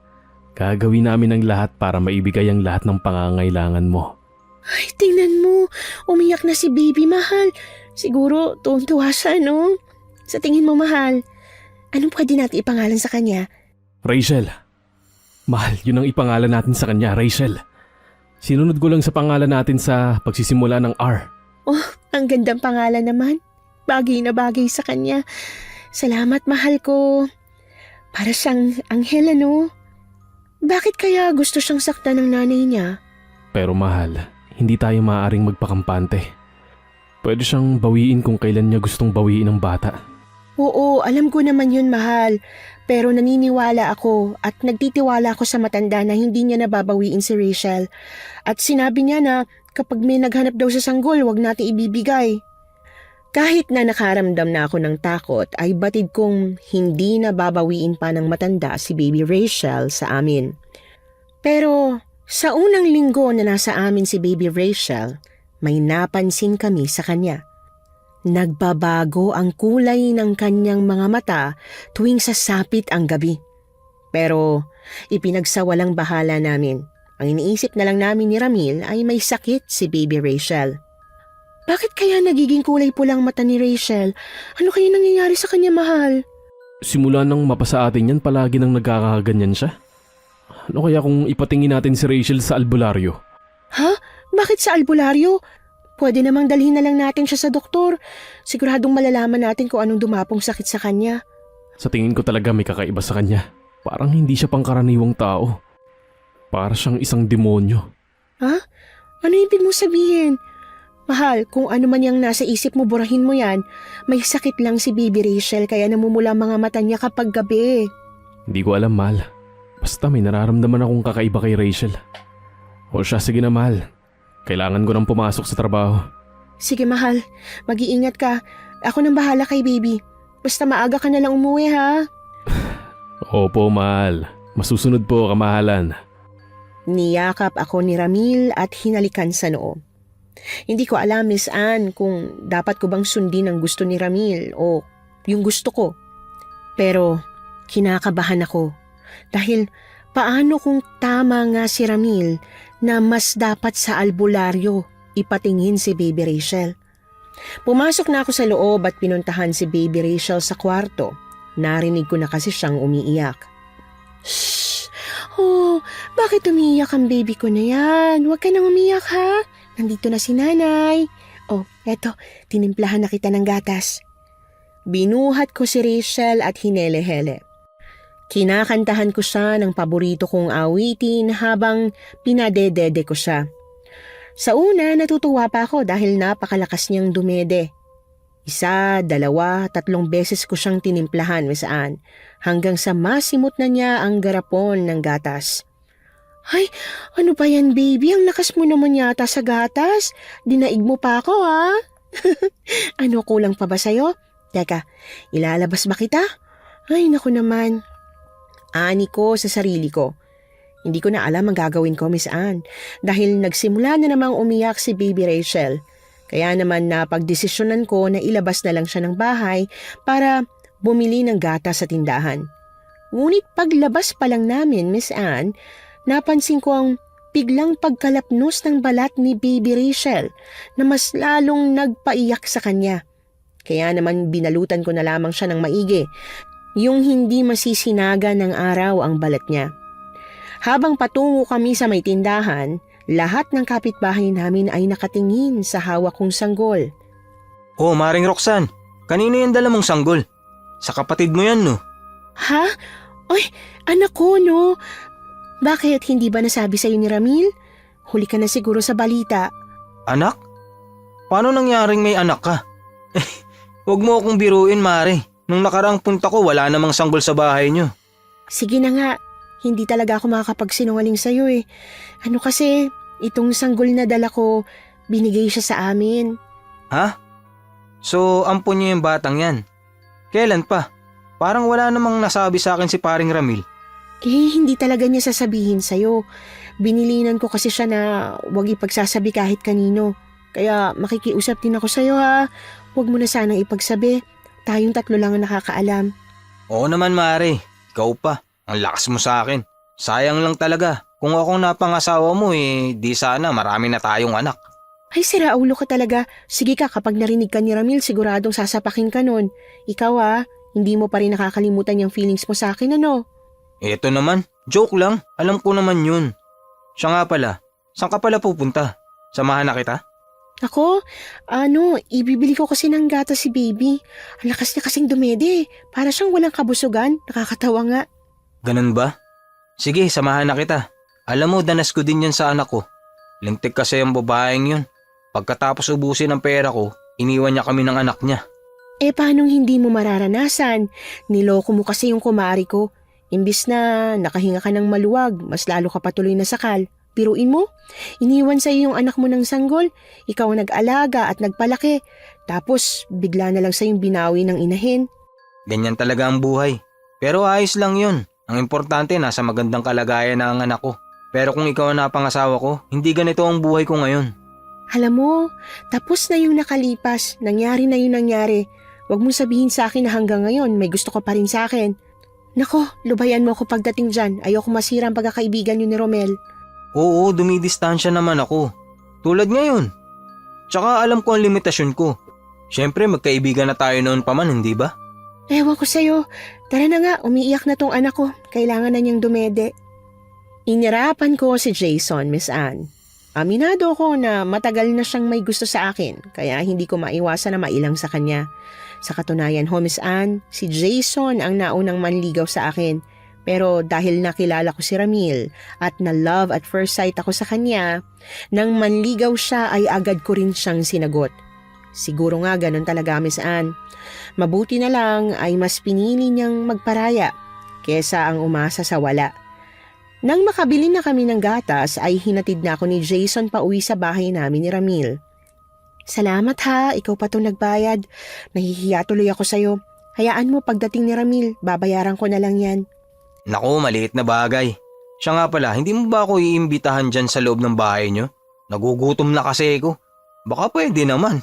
Gagawin namin ang lahat para maibigay ang lahat ng pangangailangan mo. Ay, tingnan mo. Umiyak na si baby, mahal. Siguro tuwan-tuwa siya, no? Sa tingin mo, mahal, anong pwede natin ipangalan sa kanya? Rachel. Mahal, yun ang ipangalan natin sa kanya, Rachel. Sinunod ko lang sa pangalan natin sa pagsisimula ng R. Oh, ang gandang pangalan naman. Bagay na bagay sa kanya. Salamat, mahal ko. Para siyang anghel, ano? Bakit kaya gusto siyang saktan ng nanay niya? Pero mahal, hindi tayo maaaring magpakampante. Pwede siyang bawiin kung kailan niya gustong bawiin ang bata. Oo, alam ko naman yun, mahal. Pero naniniwala ako at nagtitiwala ako sa matanda na hindi niya nababawiin si Rachel. At sinabi niya na kapag may naghanap daw sa sanggol, wag natin ibibigay. Kahit na nakaramdam na ako ng takot, ay batid kong hindi na babawiin pa ng matanda si baby Rachel sa amin. Pero sa unang linggo na nasa amin si baby Rachel, may napansin kami sa kanya. Nagbabago ang kulay ng kanyang mga mata tuwing sasapit ang gabi. Pero ipinagsawalang bahala namin. Ang iniisip na lang namin ni Ramil ay may sakit si baby Rachel. Bakit kaya nagiging kulay pulang mata ni Rachel? Ano kaya nangyayari sa kanya, mahal? Simula nang mapasa atin yan, palagi nang nagkakaganyan siya. Ano kaya kung ipatingin natin si Rachel sa albularyo? Ha? Bakit sa albularyo? Pwede namang dalhin na lang natin siya sa doktor. Siguradong malalaman natin kung anong dumapong sakit sa kanya. Sa tingin ko talaga may kakaiba sa kanya. Parang hindi siya pangkaraniwang tao. Para siyang isang demonyo. Ha? Ano ibig mo sabihin? Mahal, kung ano man yung nasa isip mo, burahin mo yan. May sakit lang si baby Rachel kaya namumula mga mata niya kapag gabi. Hindi ko alam, mahal. Basta may nararamdaman akong kakaiba kay Rachel. O siya, sige na, mahal. Kailangan ko nang pumasok sa trabaho. Sige, mahal. Mag-iingat ka. Ako nang bahala kay baby. Basta maaga ka na lang umuwi, ha? Opo, mahal. Masusunod po, kamahalan. Niyakap ako ni Ramil at hinalikan sa noo. Hindi ko alam, Miss Anne, kung dapat ko bang sundin ang gusto ni Ramil o yung gusto ko. Pero kinakabahan ako dahil paano kung tama nga si Ramil na mas dapat sa albularyo ipatingin si baby Rachel. Pumasok na ako sa loob at pinuntahan si baby Rachel sa kwarto. Narinig ko na kasi siyang umiiyak. Shhh! Oh, bakit umiiyak ang baby ko na yan? Huwag ka nang umiyak, ha? Nandito na si nanay. Oh, eto, tinimplahan na kita ng gatas. Binuhat ko si Rachel at hinele-hele. Kinakantahan ko siya ng paborito kong awitin habang pinadedede ko siya. Sa una, natutuwa pa ako dahil napakalakas niyang dumede. 1, 2, 3 beses ko siyang tinimplahan, Miss Anne, hanggang sa masimot na niya ang garapon ng gatas. Ay, ano ba yan, baby? Ang lakas mo naman yata sa gatas. Dinaig mo pa ako, ha? Ano, kulang pa ba sa'yo? Teka, ilalabas ba kita? Ay, naku naman. Ani ko sa sarili ko. Hindi ko na alam ang gagawin ko, Miss Anne, dahil nagsimula na namang umiyak si baby Rachel. Kaya naman napagdesisyonan ko na ilabas na lang siya ng bahay para bumili ng gatas sa tindahan. Ngunit paglabas pa lang namin, Miss Anne, napansin ko ang biglang pagkalapnos ng balat ni Baby Rachel na mas lalong nagpaiyak sa kanya. Kaya naman binalutan ko na lamang siya ng maigi, yung hindi masisinaga ng araw ang balat niya. Habang patungo kami sa may tindahan, lahat ng kapitbahay namin ay nakatingin sa hawak kong sanggol. Oh, Maring Roxanne, kanino yung dala mong sanggol? Sa kapatid mo yan, no? Ha? Oy, anak ko, no? Bakit, hindi ba nasabi sa'yo ni Ramil? Huli ka na siguro sa balita. Anak? Paano nangyaring may anak ka? Huwag mo akong biruin, Mare. Nung nakaraang punta ko, wala namang sanggol sa bahay niyo. Sige na nga, hindi talaga ako makakapagsinungaling sa'yo eh. Ano kasi, itong sanggol na dala ko, binigay siya sa amin. Ha? So, ampun niyo yung batang yan. Kailan pa? Parang wala namang nasabi sa akin si Paring Ramil. Hindi talaga niya sasabihin sa'yo. Binilinan ko kasi siya na huwag ipagsasabi kahit kanino. Kaya makikiusap din ako sa'yo ha. Huwag mo na sanang ipagsabi. Tayong 3 lang ang nakakaalam. Oo naman, Mare. Ikaw pa. Ang lakas mo sa akin. Sayang lang talaga. Kung akong napangasawa mo di sana marami na tayong anak. Ay, sira ulo ka talaga. Sige ka, kapag narinig ka ni Ramil, siguradong sasapakin ka nun. Ikaw hindi mo pa rin nakakalimutan yung feelings mo sa akin, ano? Eto naman, joke lang. Alam ko naman yun. Siya nga pala, saan ka pala pupunta? Samahan na kita? Ako, ibibili ko kasi ng gata si baby. Ang lakas niya kasing dumede. Para siyang walang kabusugan. Nakakatawa nga. Ganun ba? Sige, samahan na kita. Alam mo, danas ko din yan sa anak ko. Lintik kasi ang babaeng yun. Pagkatapos ubusin ang pera ko, iniwan niya kami ng anak niya. Paanong hindi mo mararanasan? Niloko mo kasi yung kumari ko. Imbis na nakahinga ka ng maluwag, mas lalo ka patuloy na sakal. Piruin mo, iniwan sa iyo yung anak mo ng sanggol, ikaw ang nag-alaga at nagpalaki, tapos bigla na lang sa yung binawi ng inahin. Ganyan talaga ang buhay. Pero ayos lang yun. Ang importante, nasa magandang kalagayan na ang anak ko. Pero kung ikaw ang napangasawa ko, hindi ganito ang buhay ko ngayon. Alam mo, tapos na yung nakalipas, nangyari na yung nangyari. Huwag mong sabihin sa akin na hanggang ngayon may gusto ka pa rin sa akin. Nako, lubayan mo ako pagdating dyan. Ayoko masira ang pagkakaibigan yun ni Romel. Oo, dumidistansya naman ako. Tulad ngayon. Tsaka alam ko ang limitasyon ko. Siyempre, magkaibigan na tayo noon pa man, hindi ba? Ewan ko sa'yo. Tara na nga, umiiyak na tong anak ko. Kailangan na niyang dumede. Inirapan ko si Jason, Miss Anne. Aminado ko na matagal na siyang may gusto sa akin, kaya hindi ko maiwasan na mailang sa kanya. Sa katunayan ho, Miss Anne, si Jason ang naunang manligaw sa akin. Pero dahil nakilala ko si Ramil at na-love at first sight ako sa kanya, nang manligaw siya ay agad ko rin siyang sinagot. Siguro nga ganun talaga, Miss Anne. Mabuti na lang ay mas pinili niyang magparaya kesa ang umasa sa wala. Nang makabili na kami ng gatas ay hinatid na ako ni Jason pa uwi sa bahay namin ni Ramil. Salamat ha, ikaw pa itong nagbayad. Nahihiya tuloy ako sa'yo. Hayaan mo pagdating ni Ramil, babayaran ko na lang yan. Naku, maliit na bagay. Siya nga pala, hindi mo ba ako iimbitahan dyan sa loob ng bahay niyo? Nagugutom na kasi ako. Baka pwede naman.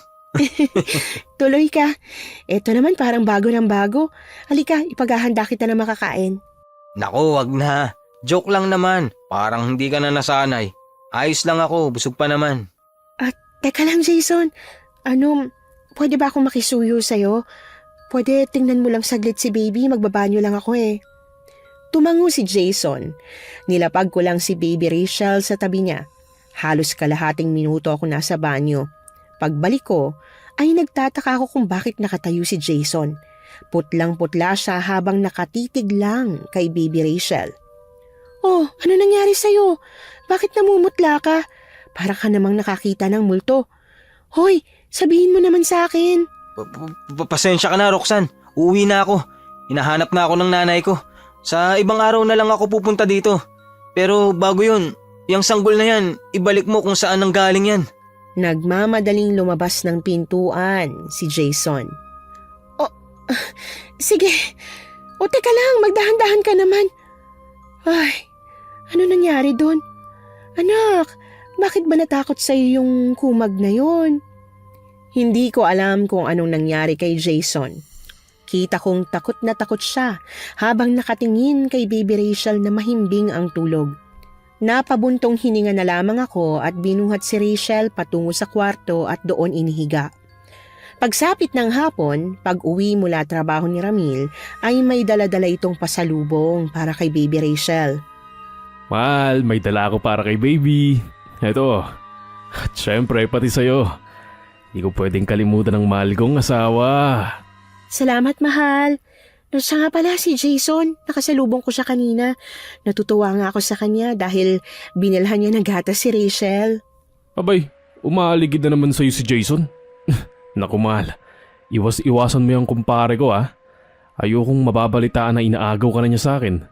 Tuloy ka. Eto naman parang bago ng bago. Halika, ipaghahanda kita na makakain. Naku, wag na. Joke lang naman. Parang hindi ka na nasanay. Ayos lang ako, busog pa naman. Teka lang, Jason. Pwede ba akong makisuyo sa'yo? Pwede tingnan mo lang saglit si baby, magbabanyo lang ako eh. Tumango si Jason. Nilapag ko lang si baby Rachel sa tabi niya. Halos kalahating minuto ako nasa banyo. Pagbalik ko, ay nagtataka ako kung bakit nakatayo si Jason. Putlang-putla siya habang nakatitig lang kay baby Rachel. Oh, ano nangyari sa'yo? Bakit namumutla ka? Para ka namang nakakita ng multo. Hoy, sabihin mo naman sa akin. Pasensya ka na, Roxanne. Uuwi na ako. Hinahanap na ako ng nanay ko. Sa ibang araw na lang ako pupunta dito. Pero bago yun, yung sanggol na yan, ibalik mo kung saan ang galing yan. Nagmamadaling lumabas ng pintuan si Jason. Oh, sige. O teka lang, magdahan-dahan ka naman. Ay, ano nangyari doon? Anak, bakit ba natakot sa'yo yung kumag na yon? Hindi ko alam kung anong nangyari kay Jason. Kita kong takot na takot siya habang nakatingin kay baby Rachel na mahimbing ang tulog. Napabuntong hininga na lamang ako at binuhat si Rachel patungo sa kwarto at doon inihiga. Pagsapit ng hapon, pag-uwi mula trabaho ni Ramil, ay may dala-dala itong pasalubong para kay baby Rachel. Mahal, may dala ako para kay baby. Eto. At syempre, pati sa'yo. Hindi ko pwedeng kalimutan ang mahal kong asawa. Salamat, mahal. Siya nga pala si Jason. Nakasalubong ko siya kanina. Natutuwa nga ako sa kanya dahil binilhan niya ng gatas si Rachel. Abay, umaaligid na naman sa'yo si Jason. Naku mahal, iwasan mo yung kumpare ko ah. Ayokong mababalitaan na inaagaw ka na niya sa akin.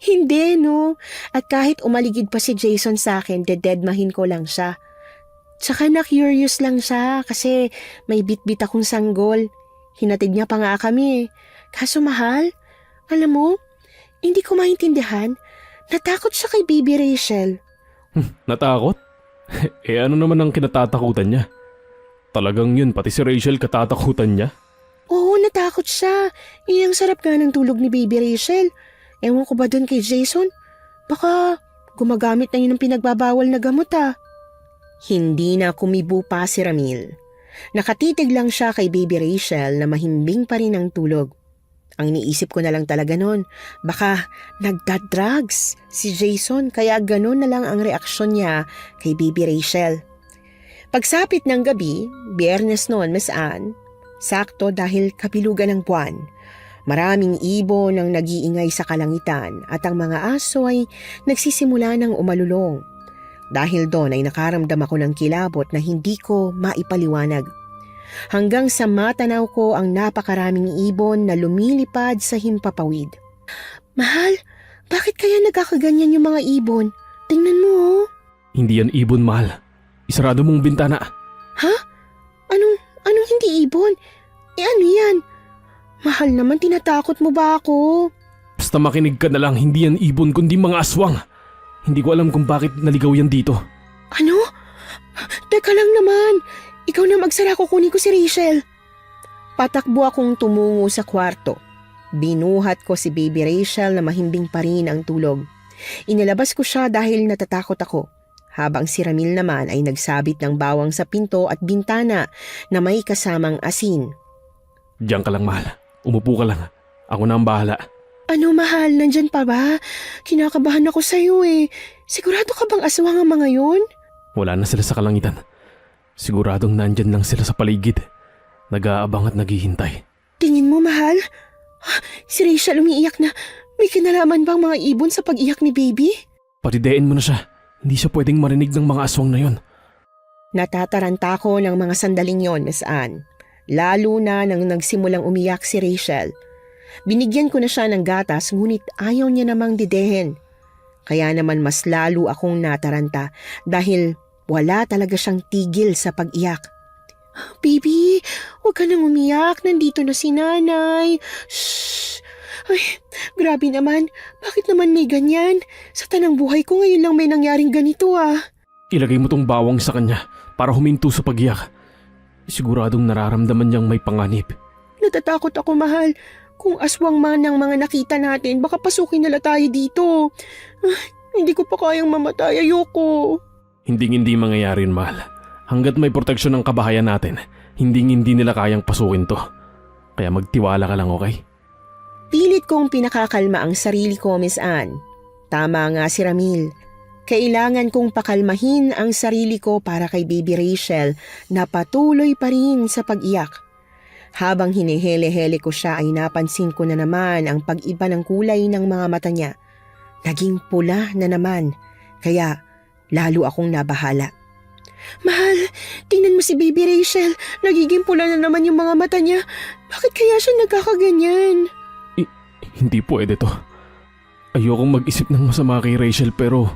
Hindi, no. At kahit umaligid pa si Jason sa akin, dededmahin ko lang siya. Tsaka na-curious lang siya kasi may bit-bit akong sanggol. Hinatid niya pa nga kami. Kaso mahal, alam mo, hindi ko maintindihan. Natakot siya kay baby Rachel. Natakot? Ano naman ang kinatatakutan niya? Talagang yun, pati si Rachel katatakutan niya? Oo, natakot siya. Ang sarap nga ng tulog ni baby Rachel. Ewan ko ba dun kay Jason? Baka gumagamit na yun ng pinagbabawal na gamot ah. Hindi na kumibo pa si Ramil. Nakatitig lang siya kay baby Rachel na mahimbing pa rin ang tulog. Ang iniisip ko na lang talaga nun, baka nagda-drugs si Jason kaya ganun na lang ang reaksyon niya kay baby Rachel. Pagsapit ng gabi, Biyernes noon, Miss Anne, sakto dahil kabilugan ng buwan. Maraming ibon ang nag-iingay sa kalangitan at ang mga aso ay nagsisimula ng umalulong. Dahil doon ay nakaramdam ako ng kilabot na hindi ko maipaliwanag. Hanggang sa matanaw ko ang napakaraming ibon na lumilipad sa himpapawid. Mahal, bakit kaya nagkakaganyan yung mga ibon? Tingnan mo oh. Hindi yan ibon mahal. Isarado mong bintana. Ha? Anong hindi ibon? Ano yan? Mahal naman, tinatakot mo ba ako? Basta makinig ka na lang, hindi yan ibon kundi mga aswang. Hindi ko alam kung bakit naligaw yan dito. Ano? Teka lang naman. Ikaw na magsara, kukunin ko si Rachel. Patakbo akong tumungo sa kwarto. Binuhat ko si baby Rachel na mahimbing pa rin ang tulog. Inilabas ko siya dahil natatakot ako. Habang si Ramil naman ay nagsabit ng bawang sa pinto at bintana na may kasamang asin. Diyan ka lang mahal. Umupo ka lang. Ako na ang bahala. Ano mahal, nandyan pa ba? Kinakabahan ako sa'yo eh. Sigurado ka bang aswang ang mga yun? Wala na sila sa kalangitan. Siguradong nandyan lang sila sa paligid. Nag-aabang at naghihintay. Tingin mo mahal? Si Rachel umiiyak na. May kinalaman bang mga ibon sa pag-iyak ni baby? Patidein mo na siya. Hindi siya pwedeng marinig ng mga aswang na yon. Natataranta ko ng mga sandaling yon, Miss Anne. Lalo na nang nagsimulang umiyak si Rachel. Binigyan ko na siya ng gatas ngunit ayaw niya namang didehin. Kaya naman mas lalo akong nataranta dahil wala talaga siyang tigil sa pag-iyak. Baby, huwag ka nang umiyak. Nandito na si nanay. Shhh! Ay, grabe naman. Bakit naman may ganyan? Sa tanang buhay ko ngayon lang may nangyaring ganito ah. Ilagay mo tong bawang sa kanya para huminto sa pag-iyak. Siguradong nararamdaman niyang may panganib. Natatakot ako mahal. Kung aswang man ang mga nakita natin, baka pasukin nila tayo dito. Hindi ko pa kayang mamatay. Ayoko. Hindi mangyayari yun, mahal. Hanggat may proteksyon ng kabahayan natin, hindi nila kayang pasukin to. Kaya magtiwala ka lang, okay? Pilit kong pinakakalma ang sarili ko, Miss Anne. Tama nga si Ramil. Kailangan kong pakalmahin ang sarili ko para kay baby Rachel na patuloy pa rin sa pag-iyak. Habang hinihele-hele ko siya ay napansin ko na naman ang pag-iba ng kulay ng mga mata niya. Naging pula na naman, kaya lalo akong nabahala. Mahal, tingnan mo si baby Rachel. Nagiging pula na naman yung mga mata niya. Bakit kaya siya nagkakaganyan? Hindi pwede to. Ayokong mag-isip ng masama kay Rachel pero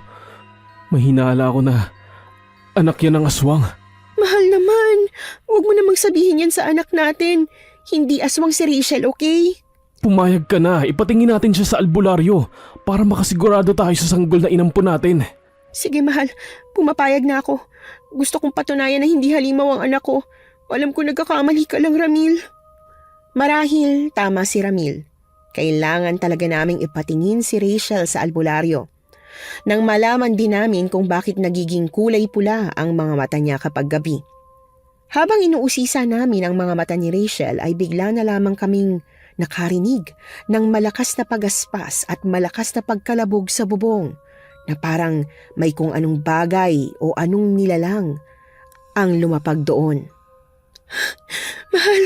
may hinala ako na anak yan ng aswang. Mahal naman, huwag mo namang sabihin yan sa anak natin. Hindi aswang si Rachel, okay? Pumayag ka na, ipatingin natin siya sa albularyo para makasigurado tayo sa sanggol na inampun natin. Sige mahal, pumapayag na ako. Gusto kong patunayan na hindi halimaw ang anak ko. Alam ko nagkakamali ka lang, Ramil. Marahil tama si Ramil. Kailangan talaga naming ipatingin si Rachel sa albularyo. Nang malaman din namin kung bakit nagiging kulay pula ang mga mata niya kapag gabi. Habang inuusisa namin ang mga mata ni Rachel ay bigla na lamang kaming nakarinig ng malakas na pagaspas at malakas na pagkalabog sa bubong na parang may kung anong bagay o anong nilalang ang lumapag doon. Mahal,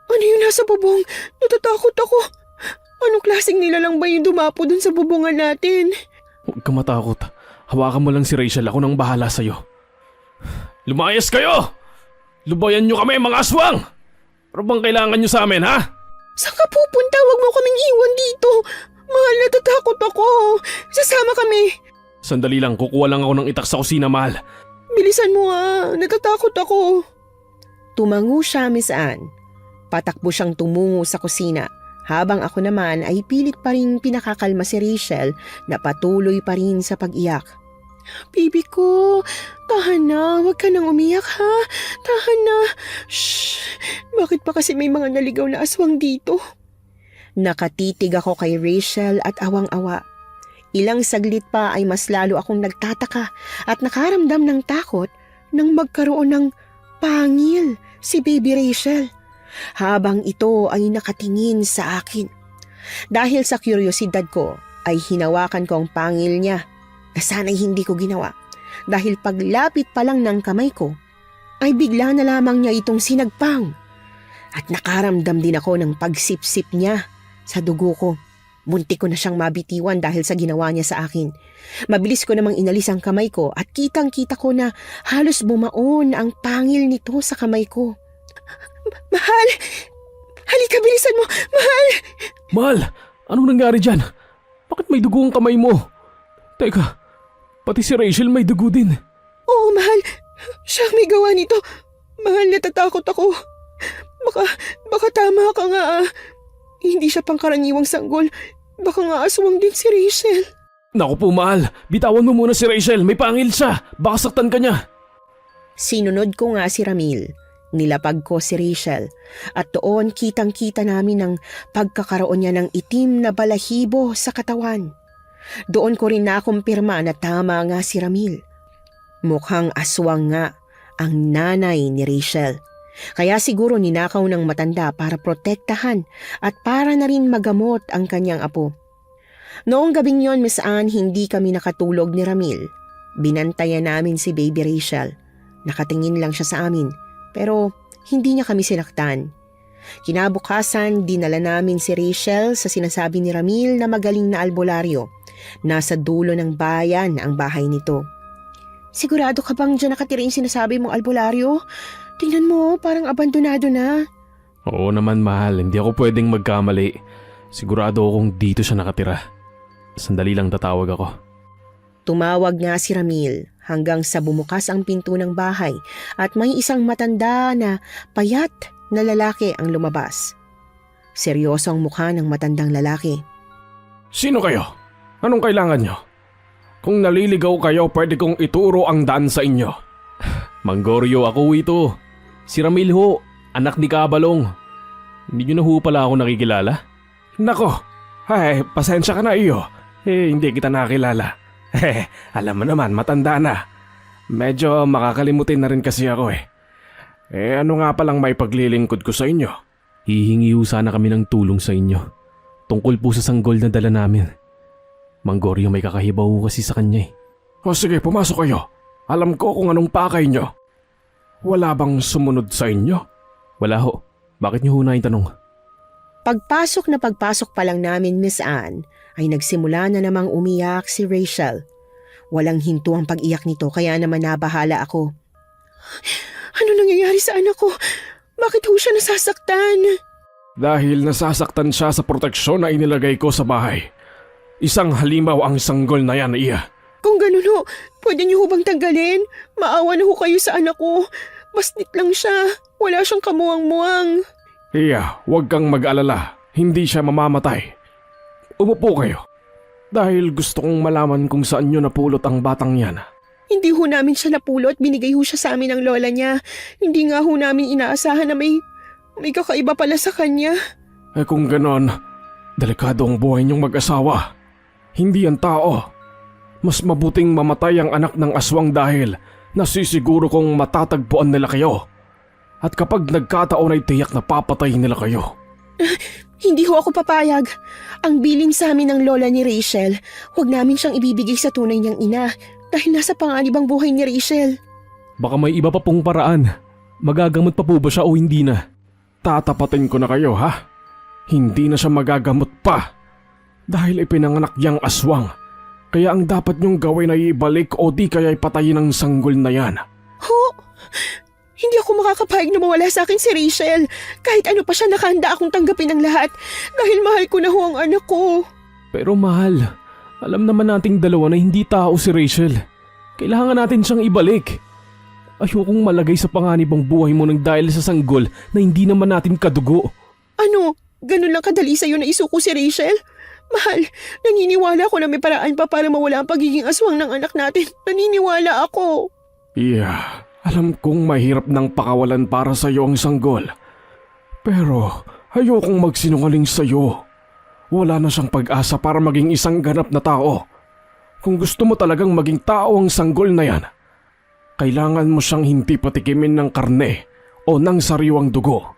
ano yung nasa bubong? Natatakot ako. Anong klaseng nilalang ba yung dumapo dun sa bubungan natin? Huwag ka matakot. Hawakan mo lang si Rachel, ako nang bahala sa'yo. Lumayas kayo! Lubayan nyo kami, mga aswang! Ano bang kailangan nyo sa amin, ha? Saan ka pupunta? Huwag mo kaming iwan dito. Mahal, natatakot ako. Sasama kami. Sandali lang, kukuha lang ako ng itak sa kusina, mahal. Bilisan mo nga, natatakot ako. Tumango siya, Miss Anne. Patakbo siyang tumungo sa kusina, habang ako naman ay pilit pa rin pinakakalma si Rachel na patuloy pa rin sa pag-iyak. Baby ko, tahan na, huwag ka nang umiyak ha, tahan na. Shh, bakit pa kasi may mga naligaw na aswang dito? Nakatitig ako kay Rachel at awang-awa. Ilang saglit pa ay mas lalo akong nagtataka at nakaramdam ng takot nang magkaroon ng pangil si Baby Rachel habang ito ay nakatingin sa akin. Dahil sa kuryosidad ko ay hinawakan ko ang pangil niya na sana'y hindi ko ginawa dahil paglapit pa lang ng kamay ko ay bigla na lamang niya itong sinagpang at nakaramdam din ako ng pagsipsip niya sa dugo ko. Muntik ko na siyang mabitiwan dahil sa ginawa niya sa akin. Mabilis ko namang inalis ang kamay ko at kitang-kita ko na halos bumaon ang pangil nito sa kamay ko. Mahal! Halika, bilisan mo! Mahal! Mahal, anong nangyari dyan? Bakit may dugo ang kamay mo? Teka, pati si Rachel may dugo din. Oo, mahal. Siya ang may gawa nito. Mahal, natatakot ako. Baka tama ka nga ah. Hindi siya pangkaraniwang sanggol. Baka nga aswang din si Rachel. Naku po, mahal. Bitawan mo muna si Rachel. May pangil siya. Baka saktan ka niya. Sinunod ko nga si Ramil. Nilapag ko si Rachel. At doon kitang-kita namin ang pagkakaroon niya ng itim na balahibo sa katawan. Doon ko rin nakumpirma na tama nga si Ramil. Mukhang aswang nga ang nanay ni Rachel. Kaya siguro ninakaw ng matanda para protektahan at para na rin magamot ang kanyang apo. Noong gabing yon, Miss Anne, hindi kami nakatulog ni Ramil. Binantayan namin si Baby Rachel. Nakatingin lang siya sa amin, pero hindi niya kami sinaktan. Kinabukasan, dinala namin si Rachel sa sinasabi ni Ramil na magaling na albularyo. Nasa dulo ng bayan ang bahay nito. Sigurado ka bang dyan nakatira yung sinasabi mong albularyo? Tingnan mo, parang abandonado na. Oo naman, mahal. Hindi ako pwedeng magkamali. Sigurado akong dito siya nakatira. Sandali lang, tatawag ako. Tumawag nga si Ramil hanggang sa bumukas ang pinto ng bahay at may isang matanda na payat na lalaki ang lumabas. Seryoso ang mukha ng matandang lalaki. Sino kayo? Anong kailangan nyo? Kung naliligaw kayo, pwede kong ituro ang daan sa inyo. Manggorio ako ito. Si Ramil ho, anak ni Kabalong. Hindi nyo na ho pala ako nakikilala? Nako, ay, pasensya ka na iyo. Hindi kita nakilala. Alam mo naman, matanda na. Medyo makakalimutin na rin kasi ako ano nga palang may paglilingkod ko sa inyo? Hihingi ho sana kami ng tulong sa inyo. Tungkol po sa sanggol na dala namin. Manggorio, may kakahibaw ho kasi sa kanya O sige, pumasok kayo. Alam ko kung anong pakay nyo. Wala bang sumunod sa inyo? Wala ho. Bakit nyo ho na tanong? Pagpasok pa lang namin, Miss Anne, ay nagsimula na namang umiyak si Rachel. Walang hinto ang pag-iyak nito kaya naman nabahala ako. Ano nangyayari sa anak ko? Bakit ho siya nasasaktan? Dahil nasasaktan siya sa proteksyon na inilagay ko sa bahay. Isang halimaw ang sanggol na yan, iya. Kung ganun ho, pwede niyo ho bang tanggalin? Maawa na ho kayo sa anak ko. Bastit lang siya. Wala siyang kamuwang-muwang. Iya, huwag kang mag-alala. Hindi siya mamamatay. Umupo kayo. Dahil gusto kong malaman kung saan nyo napulot ang batang yan. Hindi ho namin siya napulot. Binigay ho siya sa amin ng lola niya. Hindi nga ho namin inaasahan na may kakaiba pala sa kanya. Kung ganon, delikado ang buhay niyong mag-asawa. Hindi yan tao. Mas mabuting mamatay ang anak ng aswang dahil nasisiguro kong matatagpuan nila kayo. At kapag nagkataon ay tiyak na papatayin nila kayo. Hindi ho ako papayag. Ang bilin sa amin ng lola ni Rachel, huwag namin siyang ibibigay sa tunay niyang ina dahil nasa panganib ang buhay ni Rachel. Baka may iba pa pong paraan. Magagamot pa po ba siya o hindi na? Tatapatin ko na kayo ha. Hindi na siya magagamot pa. Dahil ipinanganak niyang aswang. Kaya ang dapat niyong gawin ay ibalik o di kaya patayin ang sanggol na yan. Ho? Hindi ako makakapayag na mawala sa akin si Rachel. Kahit ano pa siya, nakahanda akong tanggapin ang lahat dahil mahal ko na ho ang anak ko. Pero mahal, alam naman nating dalawa na hindi tao si Rachel. Kailangan natin siyang ibalik. Ayokong malagay sa panganib ang buhay mo ng dahil sa sanggol na hindi naman natin kadugo. Ano? Ganun lang kadali sa'yo na isuko si Rachel? Mahal, naniniwala ako na may paraan pa para mawala ang pagiging aswang ng anak natin. Naniniwala ako. Yeah, alam kong mahirap ng pakawalan para sa'yo ang sanggol. Pero ayokong magsinungaling sa'yo. Wala na siyang pag-asa para maging isang ganap na tao. Kung gusto mo talagang maging tao ang sanggol na yan, kailangan mo siyang hindi patikimin ng karne o ng sariwang dugo.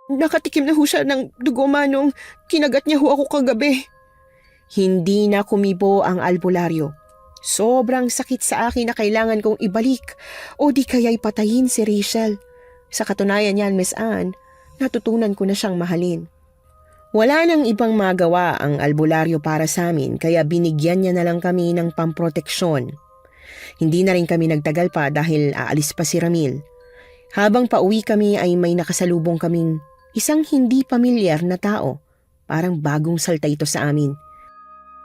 Nakatikim na ho siya ng dugo manong kinagat niya ho ako kagabi. Hindi na kumibo ang albularyo. Sobrang sakit sa akin na kailangan kong ibalik o di kaya'y patayin si Rachel. Sa katunayan niyan, Miss Anne, natutunan ko na siyang mahalin. Wala nang ibang magawa ang albularyo para sa amin kaya binigyan niya na lang kami ng pamproteksyon. Hindi na rin kami nagtagal pa dahil aalis pa si Ramil. Habang pauwi kami ay may nakasalubong kaming isang hindi pamilyar na tao. Parang bagong salta ito sa amin.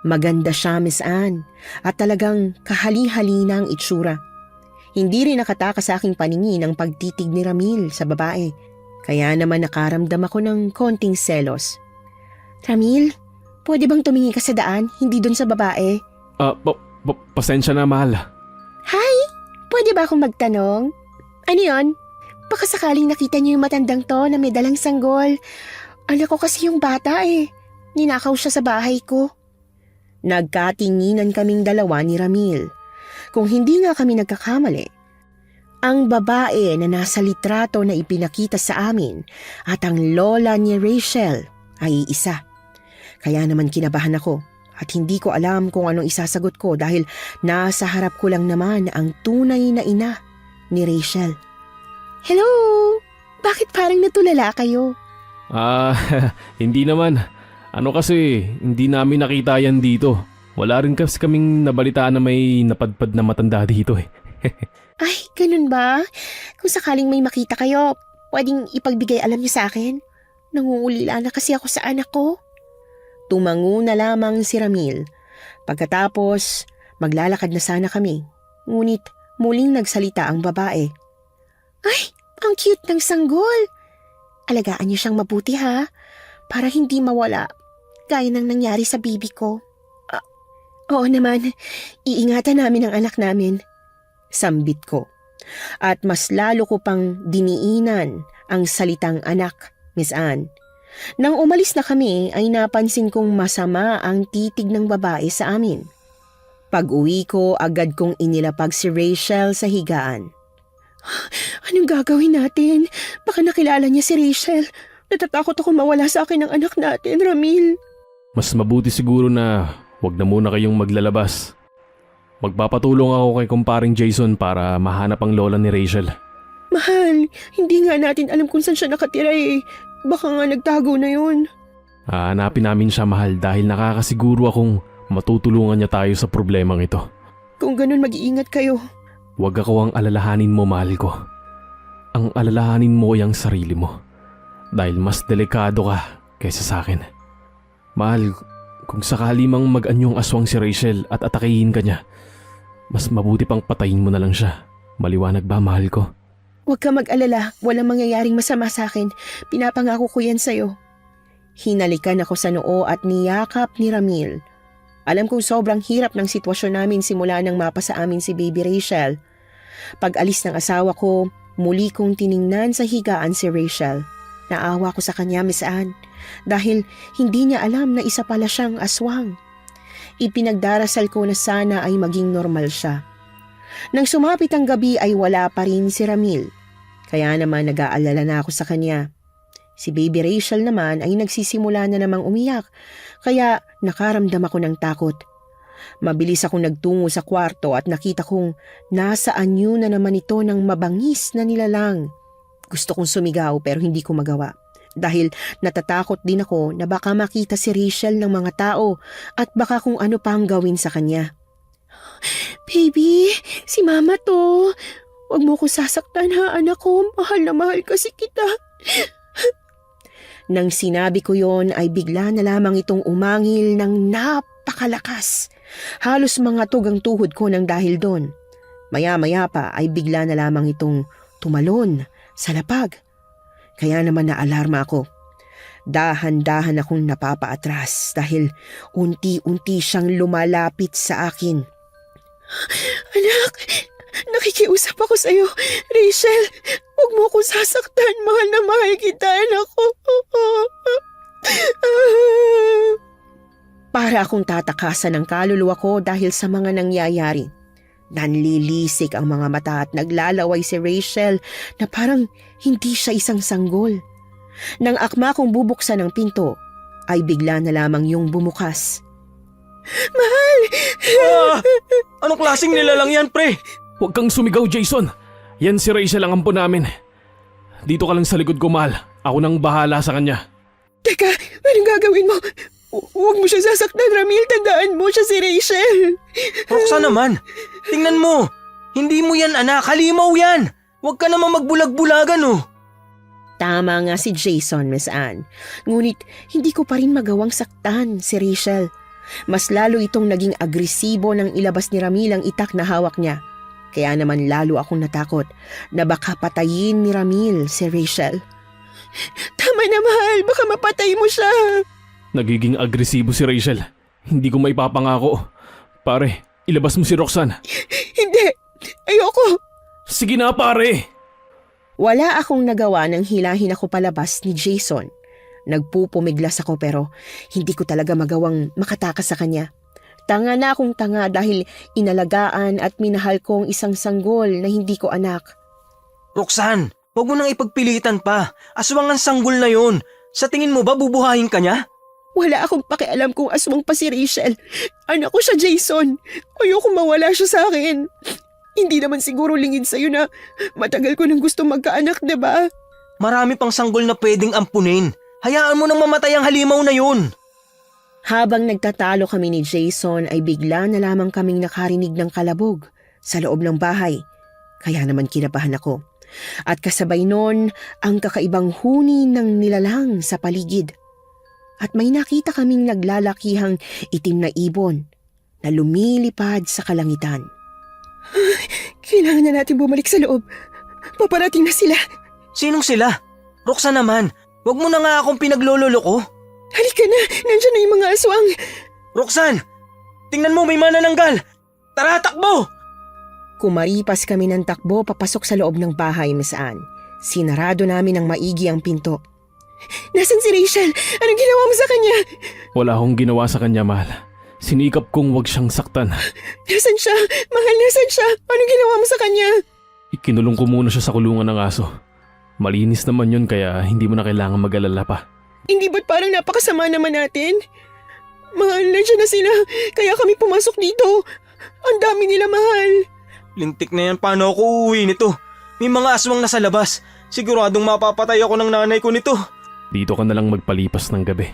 Maganda siya, Miss Anne, at talagang kahali-halina ang itsura. Hindi rin nakataka sa aking paningin ang pagtitig ni Ramil sa babae. Kaya naman nakaramdam ako ng konting selos. Ramil, pwede bang tumingin ka sa daan, hindi dun sa babae? Pasensya na, mahal. Hi, pwede ba akong magtanong? Ano yon? Baka sakaling nakita niyo yung matandang to na may dalang sanggol. Anak ko kasi yung bata eh. Ninakaw siya sa bahay ko. Nagkatinginan kaming dalawa ni Ramil. Kung hindi nga kami nagkakamali, ang babae na nasa litrato na ipinakita sa amin at ang lola ni Rachel ay isa. Kaya naman kinabahan ako at hindi ko alam kung anong isasagot ko dahil nasa harap ko lang naman ang tunay na ina ni Rachel. Hello! Bakit parang natulala kayo? Hindi naman. Ano kasi, hindi namin nakita yan dito. Wala rin kasi kaming nabalitaan na may napadpad na matanda dito eh. Ay, ganun ba? Kung sakaling may makita kayo, pwedeng ipagbigay alam niyo sa akin? Nangungulila na kasi ako sa anak ko. Tumango na lamang si Ramil. Pagkatapos, maglalakad na sana kami. Ngunit muling nagsalita ang babae. Ay, ang cute ng sanggol. Alagaan niyo siyang mabuti ha, para hindi mawala, gaya ng nangyari sa bibi ko. Oo naman, iingatan namin ang anak namin. Sambit ko. At mas lalo ko pang diniinan ang salitang anak, Miss Anne. Nang umalis na kami ay napansin kong masama ang titig ng babae sa amin. Pag-uwi ko, agad kong inilapag si Rachel sa higaan. Anong gagawin natin? Baka nakilala niya si Rachel. Natatakot ako mawala sa akin ang anak natin, Ramil. Mas mabuti siguro na wag na muna kayong maglalabas. Magpapatulong ako kay kumparing Jason para mahanap ang lola ni Rachel. Mahal, hindi nga natin alam kung saan siya nakatira eh. Baka nga nagtago na yun. Hahanapin namin siya, mahal, dahil nakakasiguro akong matutulungan niya tayo sa problemang ito. Kung ganun, mag-iingat kayo. Huwag ako ang alalahanin mo, mahal ko. Ang alalahanin mo ay ang sarili mo. Dahil mas delikado ka kaysa sa akin. Mahal, kung sakali mang mag-anyong aswang si Rachel at atakihin ka niya, mas mabuti pang patayin mo na lang siya. Maliwanag ba, mahal ko? Huwag ka mag-alala, walang mangyayaring masama sa akin. Pinapangako ko yan sa'yo. Hinalikan ako sa noo at niyakap ni Ramil. Alam kong sobrang hirap ng sitwasyon namin simula nang mapa sa amin si Baby Rachel. Pag alis ng asawa ko, muli kong tiningnan sa higaan si Rachel. Naawa ko sa kanya, Miss Anne, dahil hindi niya alam na isa pala siyang aswang. ipinagdarasal ko na sana ay maging normal siya. Nang sumapit ang gabi ay wala pa rin si Ramil. Kaya naman nag-aalala na ako sa kanya. Si Baby Rachel naman ay nagsisimula na namang umiyak, kaya nakaramdam ako ng takot. Mabilis akong nagtungo sa kwarto at nakita kong nasa anyo na naman ito ng mabangis na nilalang. Gusto kong sumigaw pero hindi ko magawa. Dahil natatakot din ako na baka makita si Rachel ng mga tao at baka kung ano pa ang gawin sa kanya. Baby, si Mama to. Huwag mo ko sasaktan ha, anak ko. Mahal na mahal kasi kita. Nang sinabi ko yon ay bigla na lamang itong umangil ng napakalakas. Halos mga tugang tuhod ko nang dahil doon. Maya-maya pa ay bigla na lamang itong tumalon sa lapag. Kaya naman naalarma ako. Dahan-dahan akong napapaatras dahil unti-unti siyang lumalapit sa akin. Anak, nakikiusap ako sa iyo. Rachel, huwag mo akong sasaktan. Mahal na mahal kita, anak ko. Para akong tatakasan ng kaluluwa ko dahil sa mga nangyayari. Nanlilisik ang mga mata at naglalaway si Rachel na parang hindi siya isang sanggol. Nang akma kong bubuksan ang pinto, ay bigla na lamang yung bumukas. Mahal! Anong klaseng nilalang yan, pre? Huwag kang sumigaw, Jason. Yan si Rachel ang ampo namin. Dito ka lang sa likod ko, mahal. Ako nang bahala sa kanya. Teka, anong gagawin mo? Huwag mo siya sasaktan, Ramil. Tandaan mo siya si Rachel. Roxanne naman, tingnan mo. Hindi mo yan, anak. Halimaw yan. Huwag ka naman magbulag-bulagan, oh. Tama nga si Jason, Miss Anne. Ngunit hindi ko pa rin magawang saktan si Rachel. Mas lalo itong naging agresibo nang ilabas ni Ramil ang itak na hawak niya. Kaya naman lalo akong natakot na baka patayin ni Ramil si Rachel. Tama na, mahal. Baka mapatay mo siya. Nagiging agresibo si Rachel. Hindi ko maipapangako. Pare, ilabas mo si Roxanne. Hindi. Ayoko. Sige na, pare. Wala akong nagawa nang hilahin ako palabas ni Jason. Nagpupumiglas ako pero hindi ko talaga magawang makatakas sa kanya. Tanga na akong tanga dahil inalagaan at minahal ko ang isang sanggol na hindi ko anak. Roxanne, huwag mo nang ipagpilitan pa. Aswang ang sanggol na yon. Sa tingin mo ba bubuhayin ka niya? Wala akong pakialam kung aswang pa si Rachel. Anak ko siya, Jason. Ayoko mawala siya sa akin. Hindi naman siguro lingid sa'yo na matagal ko nang gusto magkaanak, diba? Marami pang sanggol na pwedeng ampunin. Hayaan mo nang mamatay ang halimaw na yun. Habang nagtatalo kami ni Jason ay bigla na lamang kaming nakarinig ng kalabog sa loob ng bahay. Kaya naman kinabahan ako. At kasabay nun ang kakaibang huni ng nilalang sa paligid. At may nakita kaming naglalakihang itim na ibon na lumilipad sa kalangitan. Kailangan na natin bumalik sa loob. Paparating na sila. Sinong sila? Roxanne naman, huwag mo na nga akong pinaglololo ko. Halika na, nandiyan na yung mga aswang. Roxanne, tingnan mo may manananggal. Tara, takbo! Kumaripas kami ng takbo papasok sa loob ng bahay, Miss Anne. Sinarado namin ng maigi ang pinto. Nasaan si Rachel? Anong ginawa mo sa kanya? Wala akong ginawa sa kanya, mahal. Sinikap kong wag siyang saktan. Nasaan siya? Mahal, nasaan siya? Anong ginawa mo sa kanya? Ikinulong ko muna siya sa kulungan ng aso. Malinis naman yun kaya hindi mo na kailangan mag-alala pa. Hindi ba't parang napakasama naman natin? Mahal, nandiyan na sila. Kaya kami pumasok dito. Ang dami nila, mahal. Lintik na yan, paano ako uuwi nito? May mga aswang nasa labas. Siguradong mapapatay ako ng nanay ko nito. Dito ka na lang magpalipas ng gabi.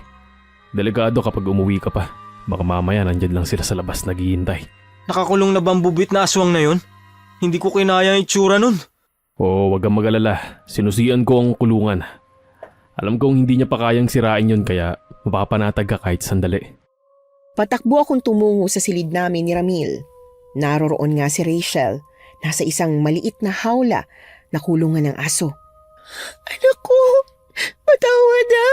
Delikado kapag umuwi ka pa. Baka mamaya nandyan lang sila sa labas naghihintay. Nakakulong na bambubit na aswang na yun? Hindi ko kinaya ang itsura nun. Oo, wag kang mag-alala. Sinusian ko ang kulungan. Alam kong hindi niya pa kayang sirain yun kaya mapapanatag ka kahit sandali. Patakbo akong tumungo sa silid namin ni Ramil. Naroroon nga si Rachel. Nasa isang maliit na hawla na kulungan ng aso. Anak ko, patawad na.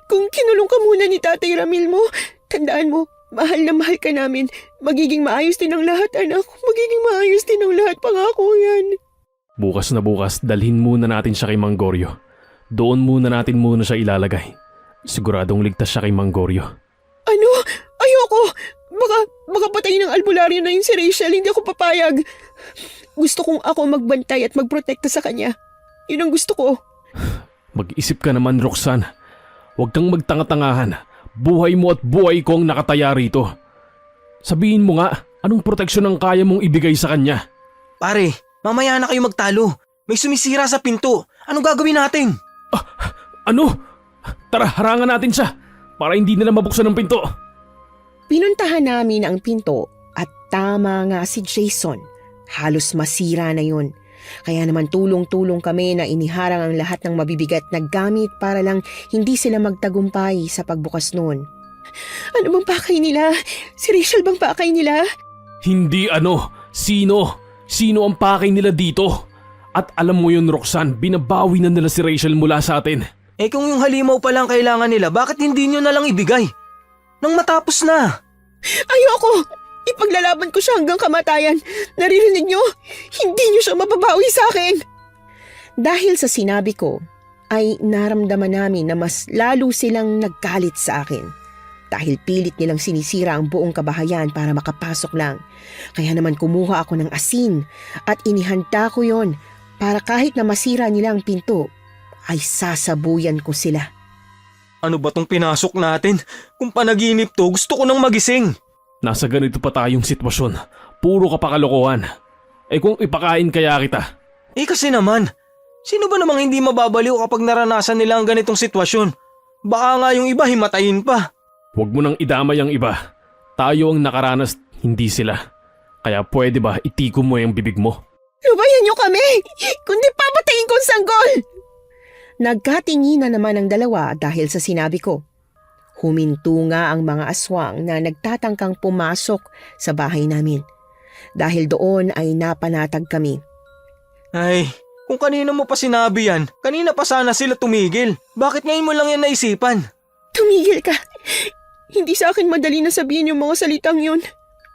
Kung kinulong ka muna ni Tatay Ramil mo, tandaan mo, mahal na mahal ka namin. Magiging maayos din ang lahat, anak. Magiging maayos din ang lahat, pangako yan. Bukas na bukas, dalhin muna natin siya kay Mang Goryo. Doon muna natin siya ilalagay. Siguradong ligtas siya kay Mang Goryo. Ano? Ayoko! Baka patayin ng albularyo na yun si Rachel, hindi ako papayag. Gusto kong ako magbantay at magprotekta sa kanya. Yun ang gusto ko. Mag-isip ka naman, Roxanne. Huwag kang magtanga-tangahan. Buhay mo at buhay ko ang nakataya rito. Sabihin mo nga, anong proteksyon ang kaya mong ibigay sa kanya? Pare, mamaya na kayo magtalo. May sumisira sa pinto. Anong gagawin natin? Ano? Tara, harangan natin siya para hindi nila mabuksan ang pinto. Pinuntahan namin ang pinto at tama nga si Jason. Halos masira na yun. Kaya naman tulong-tulong kami na iniharang ang lahat ng mabibigat na gamit para lang hindi sila magtagumpay sa pagbukas noon. Ano bang pakay nila? Si Rachel bang pakay nila? Hindi ano, sino? Sino ang pakay nila dito? At alam mo yun, Roxanne, binabawi na nila si Rachel mula sa atin. Eh kung yung halimaw pa lang kailangan nila, bakit hindi nyo na lang ibigay? Nang matapos na. Ayoko! Ipaglalaban ko siya hanggang kamatayan. Naririnig niyo? Hindi niyo siya mababawi sa akin. Dahil sa sinabi ko, ay naramdaman namin na mas lalo silang naggalit sa akin. Dahil pilit nilang sinisira ang buong kabahayan para makapasok lang. Kaya naman kumuha ako ng asin at inihanda ko yon para kahit na masira nila ang pinto, ay sasabuyan ko sila. Ano ba tong pinasok natin? Kung panaginip to, gusto ko nang magising. Nasa ganito pa tayong sitwasyon. Puro ka pa kalokohan. Eh kung ipakain kaya kita? Eh kasi naman, sino ba namang hindi mababaliw kapag naranasan nila ang ganitong sitwasyon? Baka nga yung iba himatayin pa. Huwag mo nang idamay ang iba. Tayo ang nakaranas, hindi sila. Kaya pwede ba itikom mo yung bibig mo? Lubayan niyo kami! Kundi papatayin kong sanggol! Nagkatinginan naman ang dalawa dahil sa sinabi ko. Huminto nga ang mga aswang na nagtatangkang pumasok sa bahay namin. Dahil doon ay napanatag kami. Ay, kung kanino mo pa sinabi yan, kanina pa sana sila tumigil. Bakit ngayon mo lang yan naisipan? Tumigil ka! Hindi sa akin madali na sabihin yung mga salitang yun.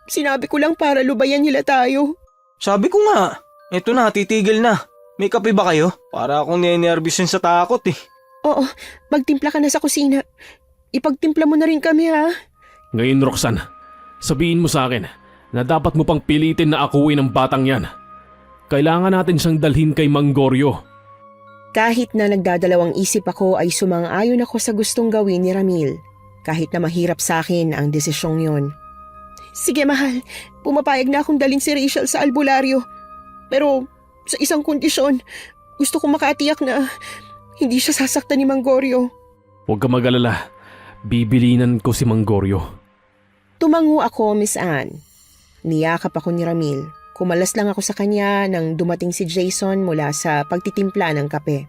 Sinabi ko lang para lubayan nila tayo. Sabi ko nga, eto na, titigil na. May kape ba kayo? Para akong ninervous yun sa takot eh. Oo, magtimpla ka na sa kusina. Ipagtimpla mo na rin kami ha. Ngayon, Roxanne, sabihin mo sa akin na dapat mo pang pilitin na akuin ang batang yan. Kailangan natin siyang dalhin kay Mang Goryo. Kahit na nagdadalawang isip ako ay sumang-ayon ako sa gustong gawin ni Ramil. Kahit na mahirap sa akin ang desisyong yon. Sige mahal, pumapayag na akong dalhin si Rachel sa albularyo. Pero sa isang kondisyon, gusto kong makatiyak na hindi siya sasaktan ni Mang Goryo. Huwag ka mag-alala, bibilinan ko si Mang Goryo. Tumango ako, Miss Anne. Niyakap ako ni Ramil. Kumalas lang ako sa kanya nang dumating si Jason mula sa pagtitimpla ng kape.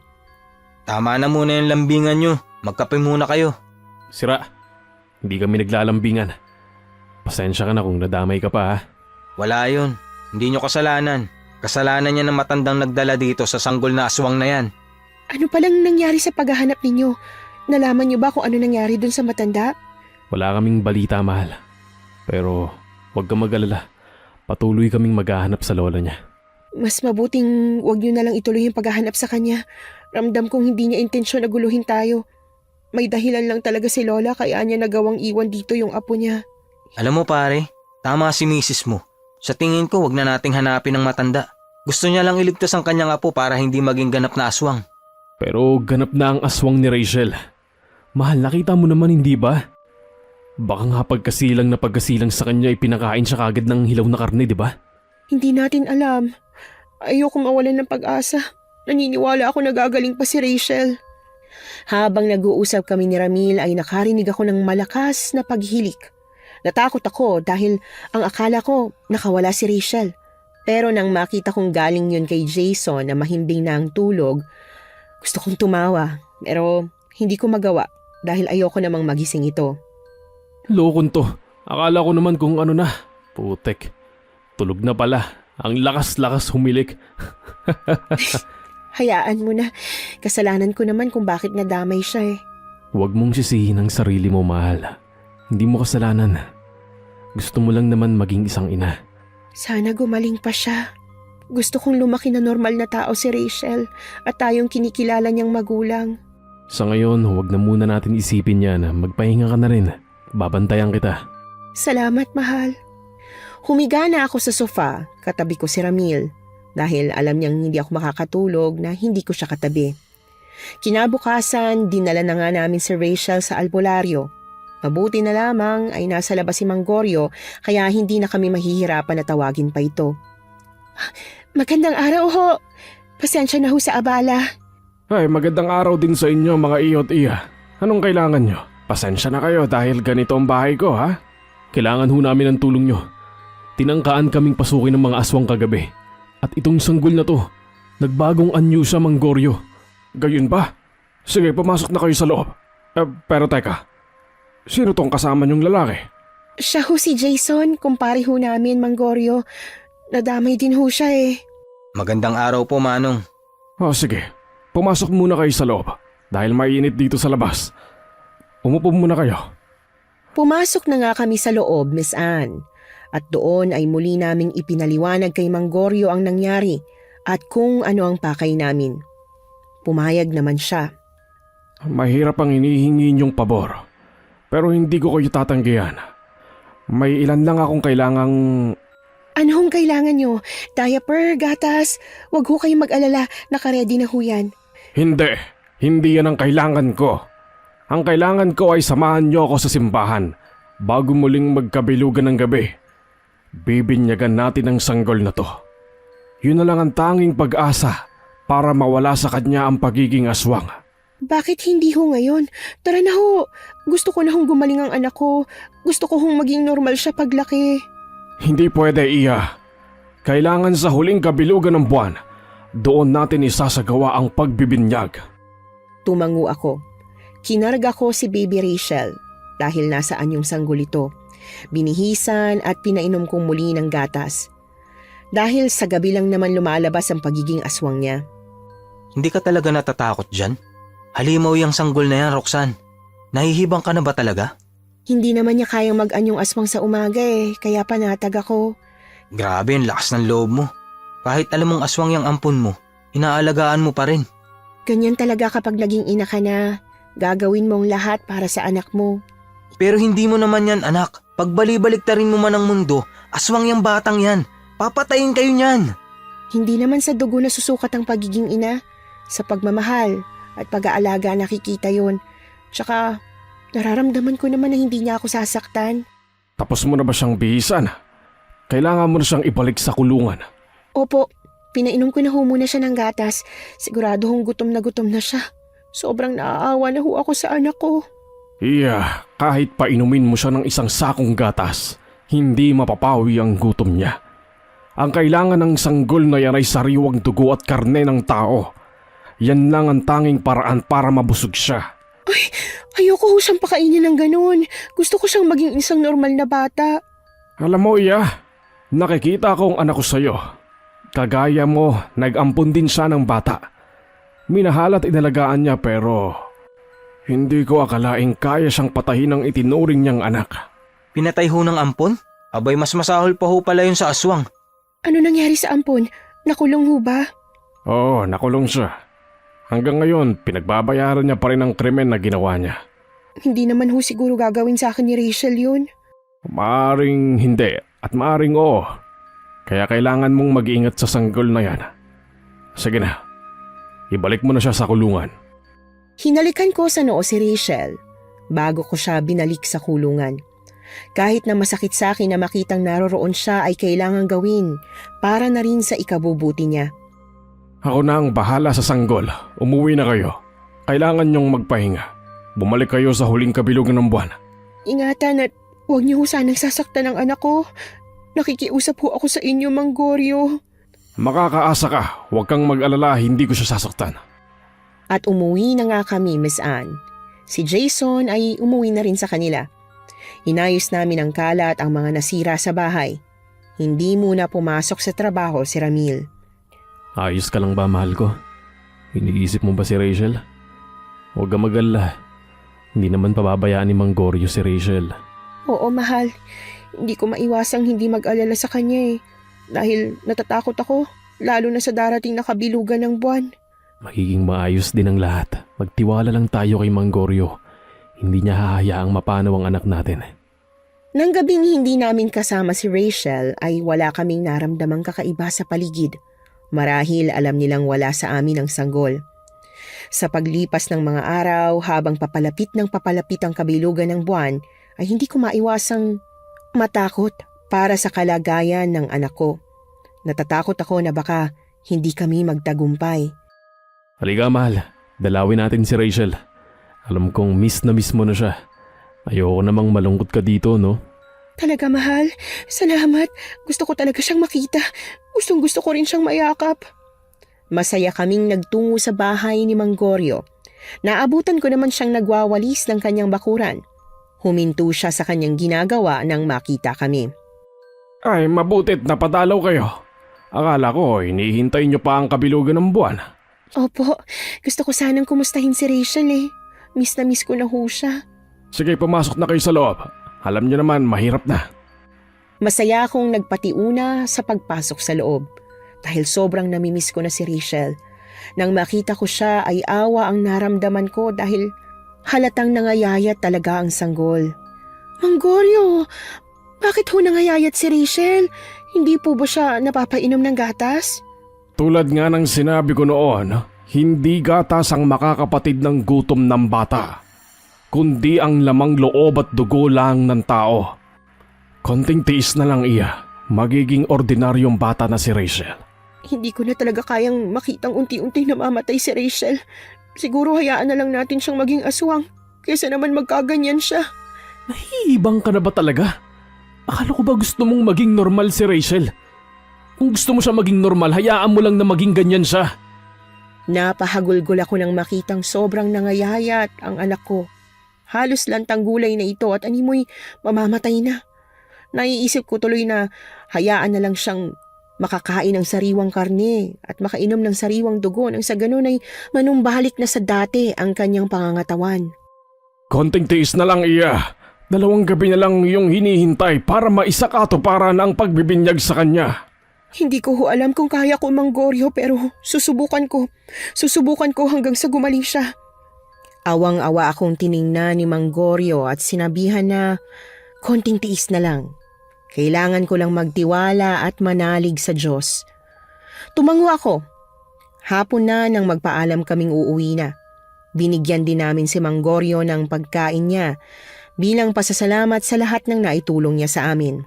Tama na muna yung lambingan nyo. Magkape muna kayo. Sira, hindi kami naglalambingan. Pasensya ka na kung nadamay ka pa ha. Wala yun. Hindi nyo kasalanan. Kasalanan niya ng matandang nagdala dito sa sanggol na aswang na yan. Ano palang nangyari sa paghahanap ninyo? Nalaman niyo ba kung ano nangyari dun sa matanda? Wala kaming balita, mahal. Pero huwag ka mag-alala. Patuloy kaming maghahanap sa lola niya. Mas mabuting wag niyo na lang ituloy yung paghahanap sa kanya. Ramdam kong hindi niya intensyon na guluhin tayo. May dahilan lang talaga si Lola kaya niya nagawang iwan dito yung apo niya. Alam mo pare, tama si misis mo. Sa tingin ko wag na nating hanapin ang matanda. Gusto niya lang iligtas ang kanyang apo para hindi maging ganap na aswang. Pero ganap na ang aswang ni Rachel. Mahal, nakita mo naman hindi ba? Baka nga pagkasilang na pagkasilang sa kanya ay pinakain siya kagad ng hilaw na karne, di ba? Hindi natin alam. Ayoko mawalan ng pag-asa. Naniniwala ako na gagaling pa si Rachel. Habang nag-uusap kami ni Ramil ay nakarinig ako ng malakas na paghilik. Natakot ako dahil ang akala ko nakawala si Rachel. Pero nang makita kong galing yun kay Jason na mahimbing na ang tulog, gusto kong tumawa. Pero hindi ko magawa dahil ayoko namang magising ito. Lokon to. Akala ko naman kung ano na. Putek. Tulog na pala. Ang lakas-lakas humilik. Hayaan mo na. Kasalanan ko naman kung bakit nadamay siya eh. Huwag mong sisihin ang sarili mo, mahal. Hindi mo kasalanan. Gusto mo lang naman maging isang ina. Sana gumaling pa siya. Gusto kong lumaki na normal na tao si Rachel at tayong kinikilala niyang magulang. Sa ngayon, huwag na muna natin isipin yan. Magpahinga ka na rin. Babantayan kita. Salamat, mahal. Humiga na ako sa sofa, katabi ko si Ramil, dahil alam niyang hindi ako makakatulog na hindi ko siya katabi. Kinabukasan, dinala na nga namin si Rachel sa albularyo. Mabuti na lamang ay nasa labas si Mang Goryo, kaya hindi na kami mahihirapan na tawagin pa ito. Magandang araw ho. Pasensya na ho sa abala. Ay, magandang araw din sa inyo mga iyo at iya. Anong kailangan nyo? Pasensya na kayo dahil ganito ang bahay ko, ha? Kailangan ho namin ng tulong nyo. Tinangkaan kaming pasukin ng mga aswang kagabi. At itong sanggol na to, nagbagong anyo sa Mang Goryo. Gayun ba? Sige, pumasok na kayo sa loob. Pero teka, sino tong kasama nyong lalaki? Siya ho si Jason, kumpare ho namin, Mang Goryo. Nadamay din ho siya eh. Magandang araw po, Manong. Oh, sige. Pumasok muna kayo sa loob dahil mainit dito sa labas. Umupo muna kayo. Pumasok na nga kami sa loob, Miss Anne. At doon ay muli naming ipinaliwanag kay Mang Goryo ang nangyari at kung ano ang pakay namin. Pumayag naman siya. Mahirap ang hinihingi niyong pabor. Pero hindi ko kayo tatanggihan. May ilan lang akong kailangang... Ano hong kailangan nyo? Diaper, gatas? Huwag ho kayong mag-alala, nakaredy na ho yan. Hindi yan ang kailangan ko. Ang kailangan ko ay samahan niyo ako sa simbahan bago muling magkabilugan ng gabi. Bibinyagan natin ang sanggol na to. Yun na lang ang tanging pag-asa para mawala sa kanya ang pagiging aswang. Bakit hindi ho ngayon? Tara na ho. Gusto ko na hong gumaling ang anak ko. Gusto ko hong maging normal siya paglaki. Hindi pwede, Iya. Kailangan sa huling kabilugan ng buwan, doon natin isasagawa ang pagbibinyag. Tumango ako. Kinarga ko si Baby Rachel dahil nasaan yung sanggol ito. Binihisan at pinainom kong muli ng gatas. Dahil sa gabi lang naman lumalabas ang pagiging aswang niya. Hindi ka talaga natatakot dyan? Halimaw yung sanggol na yan, Roxanne. Nahihibang ka na ba talaga? Hindi naman niya kayang mag-anyong aswang sa umaga eh, kaya panatag ako. Grabe, ang lakas ng loob mo. Kahit alam mong aswang yung ampon mo, inaalagaan mo pa rin. Ganyan talaga kapag naging ina ka na. Gagawin mong lahat para sa anak mo. Pero hindi mo naman yan, anak. Pagbali-baliktarin mo man ang mundo, aswang yung batang yan. Papatayin kayo niyan. Hindi naman sa dugo na susukat ang pagiging ina. Sa pagmamahal at pag-aalaga nakikita yon. Tsaka, nararamdaman ko naman na hindi niya ako sasaktan. Tapos mo na ba siyang bihisan? Kailangan mo na siyang ibalik sa kulungan. Opo, pinainom ko na ho muna siya ng gatas. Sigurado hong gutom na siya. Sobrang naaawa na ho ako sa anak ko. Iya, kahit painumin mo siya ng isang sakong gatas, hindi mapapawi ang gutom niya. Ang kailangan ng sanggol na yan ay sariwang dugo at karne ng tao. Yan lang ang tanging paraan para mabusog siya. Ay, ayoko ho siyang pakainin ng ganun. Gusto ko siyang maging isang normal na bata. Alam mo, Iya, nakikita ko ang anak ko sa'yo. Kagaya mo, nag-ampon din siya ng bata. Minahal at inalagaan niya pero hindi ko akalaing kaya siyang patahin ng itinuring niyang anak. Pinatay ho ng ampon? Abay, mas masahol pa ho pala yun sa aswang. Ano nangyari sa ampon? Nakulong ho ba? Oo, nakulong siya. Hanggang ngayon, pinagbabayaran niya pa rin ang krimen na ginawa niya. Hindi naman ho siguro gagawin sa akin ni Rachel yun. Maaring hindi at maaring oo. Kaya kailangan mong mag-iingat sa sanggol na yan. Sige na, ibalik mo na siya sa kulungan. Hinalikan ko sa noo si Rachel bago ko siya binalik sa kulungan. Kahit na masakit sa akin na makitang naroroon siya ay kailangang gawin para na rin sa ikabubuti niya. Ako na ang bahala sa sanggol. Umuwi na kayo. Kailangan niyong magpahinga. Bumalik kayo sa huling kabilugan ng buwan. Ingatan at huwag niyo ho sanang sasaktan ang anak ko. Nakikiusap ho ako sa inyo, Mang Goryo. Makakaasa ka. Huwag kang mag-alala, hindi ko siya sasaktan. At umuwi na nga kami, Miss Anne. Si Jason ay umuwi na rin sa kanila. Inayos namin ang kalat ang mga nasira sa bahay. Hindi muna pumasok sa trabaho si Ramil. Ayos ka lang ba, mahal ko? Iniisip mo ba si Rachel? Huwag kang mag-alala. Hindi naman pababayaan ni Mang Goryo si Rachel. Oo, mahal. Hindi ko maiwasang hindi mag-alala sa kanya eh. Dahil natatakot ako, lalo na sa darating na kabilugan ng buwan. Magiging maayos din ang lahat. Magtiwala lang tayo kay Mang Goryo. Hindi niya hahayaang mapanaw ang anak natin. Nang gabing hindi namin kasama si Rachel ay wala kaming naramdamang kakaiba sa paligid. Marahil alam nilang wala sa amin ang sanggol. Sa paglipas ng mga araw habang papalapit ang kabilugan ng buwan ay hindi ko maiwasang matakot para sa kalagayan ng anak ko. Natatakot ako na baka hindi kami magtagumpay. Halika mahal, dalawin natin si Rachel. Alam kong miss na miss mo na siya. Ayoko namang malungkot ka dito, no? Talaga mahal, salamat. Gusto ko talaga siyang makita. Gusto ko rin siyang mayakap. Masaya kaming nagtungo sa bahay ni Mang Goryo. Naabutan ko naman siyang nagwawalis ng kanyang bakuran. Huminto siya sa kanyang ginagawa nang makita kami. Ay, mabutit na padalaw kayo. Akala ko, hinihintay niyo pa ang kabilugan ng buwan. Opo, gusto ko sanang kumustahin si Rachel eh. Miss na miss ko na ho siya. Sige, pumasok na kayo sa loob. Alam niyo naman, mahirap na. Masaya akong nagpatiuna sa pagpasok sa loob dahil sobrang namimiss ko na si Rachel. Nang makita ko siya ay awa ang naramdaman ko dahil halatang nangayayat talaga ang sanggol. Mang Goryo, bakit ho nangayayat si Rachel? Hindi po ba siya napapainom ng gatas? Tulad nga ng sinabi ko noon, hindi gatas ang makakapatid ng gutom ng bata, kundi ang lamang loob at dugo lang ng tao. Konting tiis na lang iya, magiging ordinaryong bata na si Rachel. Hindi ko na talaga kayang makitang unti-unti namamatay si Rachel. Siguro hayaan na lang natin siyang maging aswang, kaysa naman magkaganyan siya. Nahihibang ka na ba talaga? Akala ko ba gusto mong maging normal si Rachel? Kung gusto mo siya maging normal, hayaan mo lang na maging ganyan siya. Napahagulgol ako nang makitang sobrang nangayayat ang anak ko. Halos lantang gulay na ito at animoy mamamatay na. Naiisip ko tuloy na hayaan na lang siyang makakain ng sariwang karne at makainom ng sariwang dugo nang sa ganun ay manumbalik na sa dati ang kanyang pangangatawan. Konting tiis na lang iya. 2 gabi na lang yung hinihintay para maisakatuparan ang pagbibinyag sa kanya. Hindi ko ho alam kung kaya ko, Mang Goryo, pero susubukan ko. Susubukan ko hanggang sa gumaling siya. Awang-awa akong tiningnan ni Mang Goryo at sinabihan na konting tiis na lang. Kailangan ko lang magtiwala at manalig sa Diyos. Tumango ako. Hapon na nang magpaalam kaming uuwi na. Binigyan din namin si Mang Goryo ng pagkain niya bilang pasasalamat sa lahat ng naitulong niya sa amin.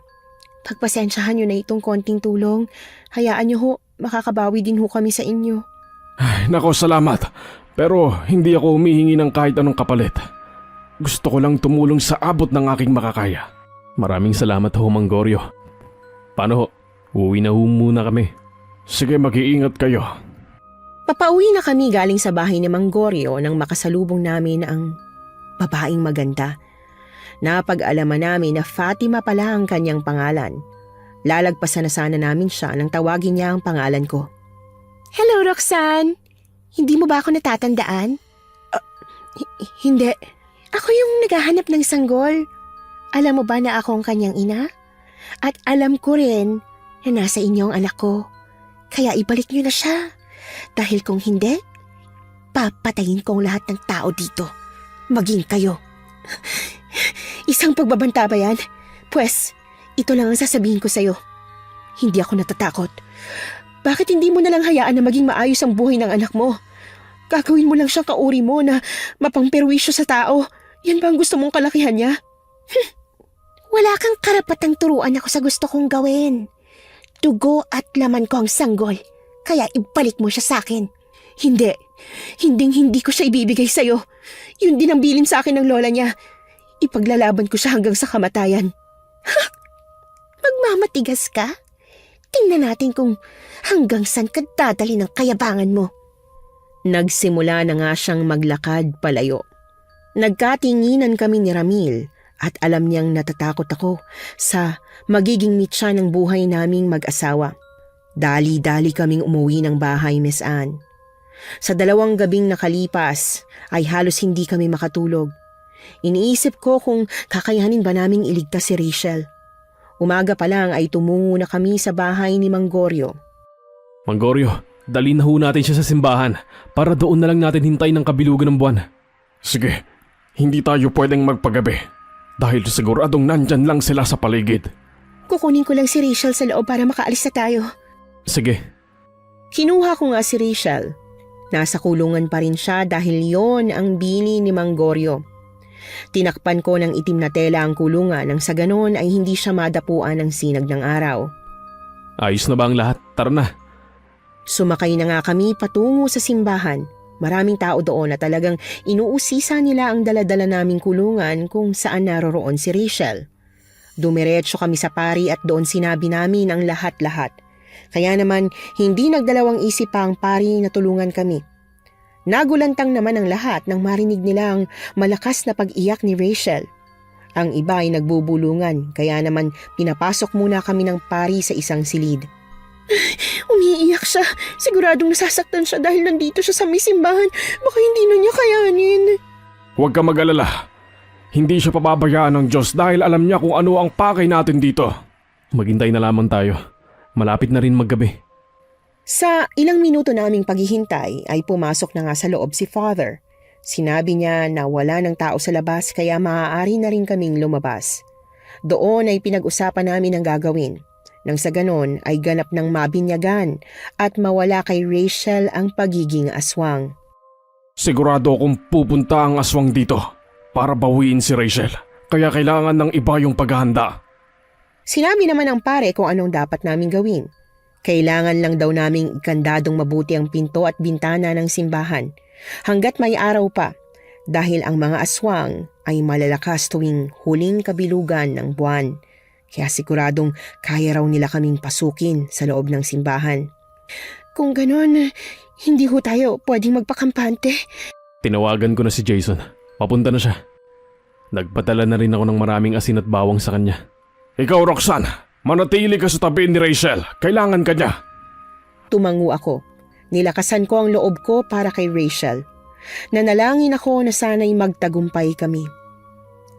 Pagpasensyahan niyo na itong konting tulong. Hayaan niyo ho, makakabawi din ho kami sa inyo. Ay, nako, salamat. Pero hindi ako humihingi ng kahit anong kapalit. Gusto ko lang tumulong sa abot ng aking makakaya. Maraming salamat ho, Mang Goryo. Paano ho? Uwi na ho muna kami. Sige, mag-iingat kayo. Papauwi na kami galing sa bahay ni Mang Goryo nang makasalubong namin ang babaeng maganda. Napag-alaman namin na Fatima pala ang kanyang pangalan. Lalagpasan na sana namin siya nang tawagin niya ang pangalan ko. Hello, Roxanne! Hindi mo ba ako natatandaan? Hindi. Ako yung naghahanap ng sanggol. Alam mo ba na ako ang kanyang ina? At alam ko rin na nasa inyo ang anak ko. Kaya ibalik niyo na siya. Dahil kung hindi, papatayin ko ang lahat ng tao dito. Maging kayo. Isang pagbabanta ba yan? Pwes, ito lang ang sasabihin ko sa'yo. Hindi ako natatakot. Bakit hindi mo nalang hayaan na maging maayos ang buhay ng anak mo? Gagawin mo lang siyang kauri mo na mapangperwisyo sa tao. Yan ba ang gusto mong kalakihan niya? Wala kang karapatang turuan ako sa gusto kong gawin. Dugo at laman ko ang sanggol. Kaya ibalik mo siya sa akin. Hindi. Hindi ko siya ibibigay sa'yo. Yun din ang bilin sa akin ng lola niya. Ipaglalaban ko siya hanggang sa kamatayan. Ha? Magmamatigas ka? Tingnan natin kung hanggang saan ka dadali ng kayabangan mo. Nagsimula na nga siyang maglakad palayo. Nagkatinginan kami ni Ramil at alam niyang natatakot ako sa magiging mitya ng buhay naming mag-asawa. Dali-dali kaming umuwi ng bahay, Miss Anne. Sa 2 gabing nakalipas ay halos hindi kami makatulog. Iniisip ko kung kakayanin ba naming iligtas si Rachel. Umaga pa lang ay tumungo na kami sa bahay ni Mang Goryo. Mang Goryo, dalhin na ho natin siya sa simbahan para doon na lang natin hintayin ng kabilugan ng buwan. Sige, hindi tayo pwedeng magpagabi. Dahil siguradong nandyan lang sila sa paligid. Kukunin ko lang si Rachel sa loob para makaalis na tayo. Sige, Kinuha ko nga si Rachel. Nasa kulungan pa rin siya dahil yon ang bili ni Mang Goryo. Tinakpan ko ng itim na tela ang kulungan nang sa ganon ay hindi siya madapuan ng sinag ng araw. ayos na ba ang lahat? Tara na. Sumakay na nga kami patungo sa simbahan. Maraming tao doon na talagang inuusisa nila ang daladala naming kulungan kung saan naroroon si Rachel. Dumiretso kami sa pari at doon sinabi namin ang lahat-lahat. Kaya naman hindi nagdalawang isip pa ang pari na tulungan kami. Nagulantang naman ang lahat nang marinig nila ang malakas na pag-iyak ni Rachel. Ang iba ay nagbubulungan kaya naman pinapasok muna kami ng pari sa isang silid. Umiiyak siya. Siguradong nasasaktan siya dahil nandito siya sa may simbahan. Baka hindi na niya kayanin. Huwag ka mag-alala. Hindi siya pababayaan ng Diyos dahil alam niya kung ano ang pakay natin dito. Maghintay na lamang tayo. Malapit na rin maggabi. Sa ilang minuto naming paghihintay ay pumasok na nga sa loob si Father. Sinabi niya na wala ng tao sa labas kaya maaari na rin kaming lumabas. Doon ay pinag-usapan namin ang gagawin. Nang sa ganon ay ganap ng mabinyagan at mawala kay Rachel ang pagiging aswang. Sigurado akong pupunta ang aswang dito para bawiin si Rachel. Kaya kailangan ng iba yung paghahanda. Sinabi naman ng pare kung anong dapat naming gawin. Kailangan lang daw naming ikandadong mabuti ang pinto at bintana ng simbahan hanggat may araw pa dahil ang mga aswang ay malalakas tuwing huling kabilugan ng buwan. Kaya siguradong kaya raw nila kaming pasukin sa loob ng simbahan. Kung ganon, hindi ho tayo pwedeng magpakampante. Tinawagan ko na si Jason. Papunta na siya. Nagpadala na rin ako ng maraming asin at bawang sa kanya. Ikaw, Roxanne, manatili ka sa tabi ni Rachel. Kailangan ka niya. Tumango ako. Nilakasan ko ang loob ko para kay Rachel. Nanalangin ako na sana'y magtagumpay kami.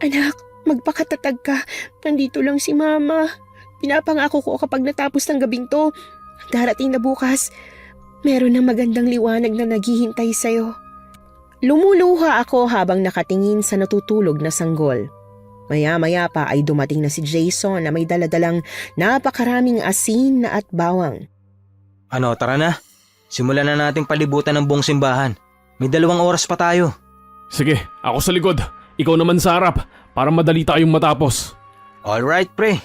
Anak, magpakatatag ka. Nandito lang si Mama. Pinapangako ko kapag natapos ng gabing to, darating na bukas, meron ng magandang liwanag na naghihintay sa'yo. Lumuluha ako habang nakatingin sa natutulog na sanggol. Maya-maya pa ay dumating na si Jason na may daladalang napakaraming asin at bawang. Ano, tara na. Simulan na nating palibutan ng buong simbahan. May 2 oras pa tayo. Sige, ako sa likod. Ikaw naman sa harap para madali tayong matapos. Alright, pre.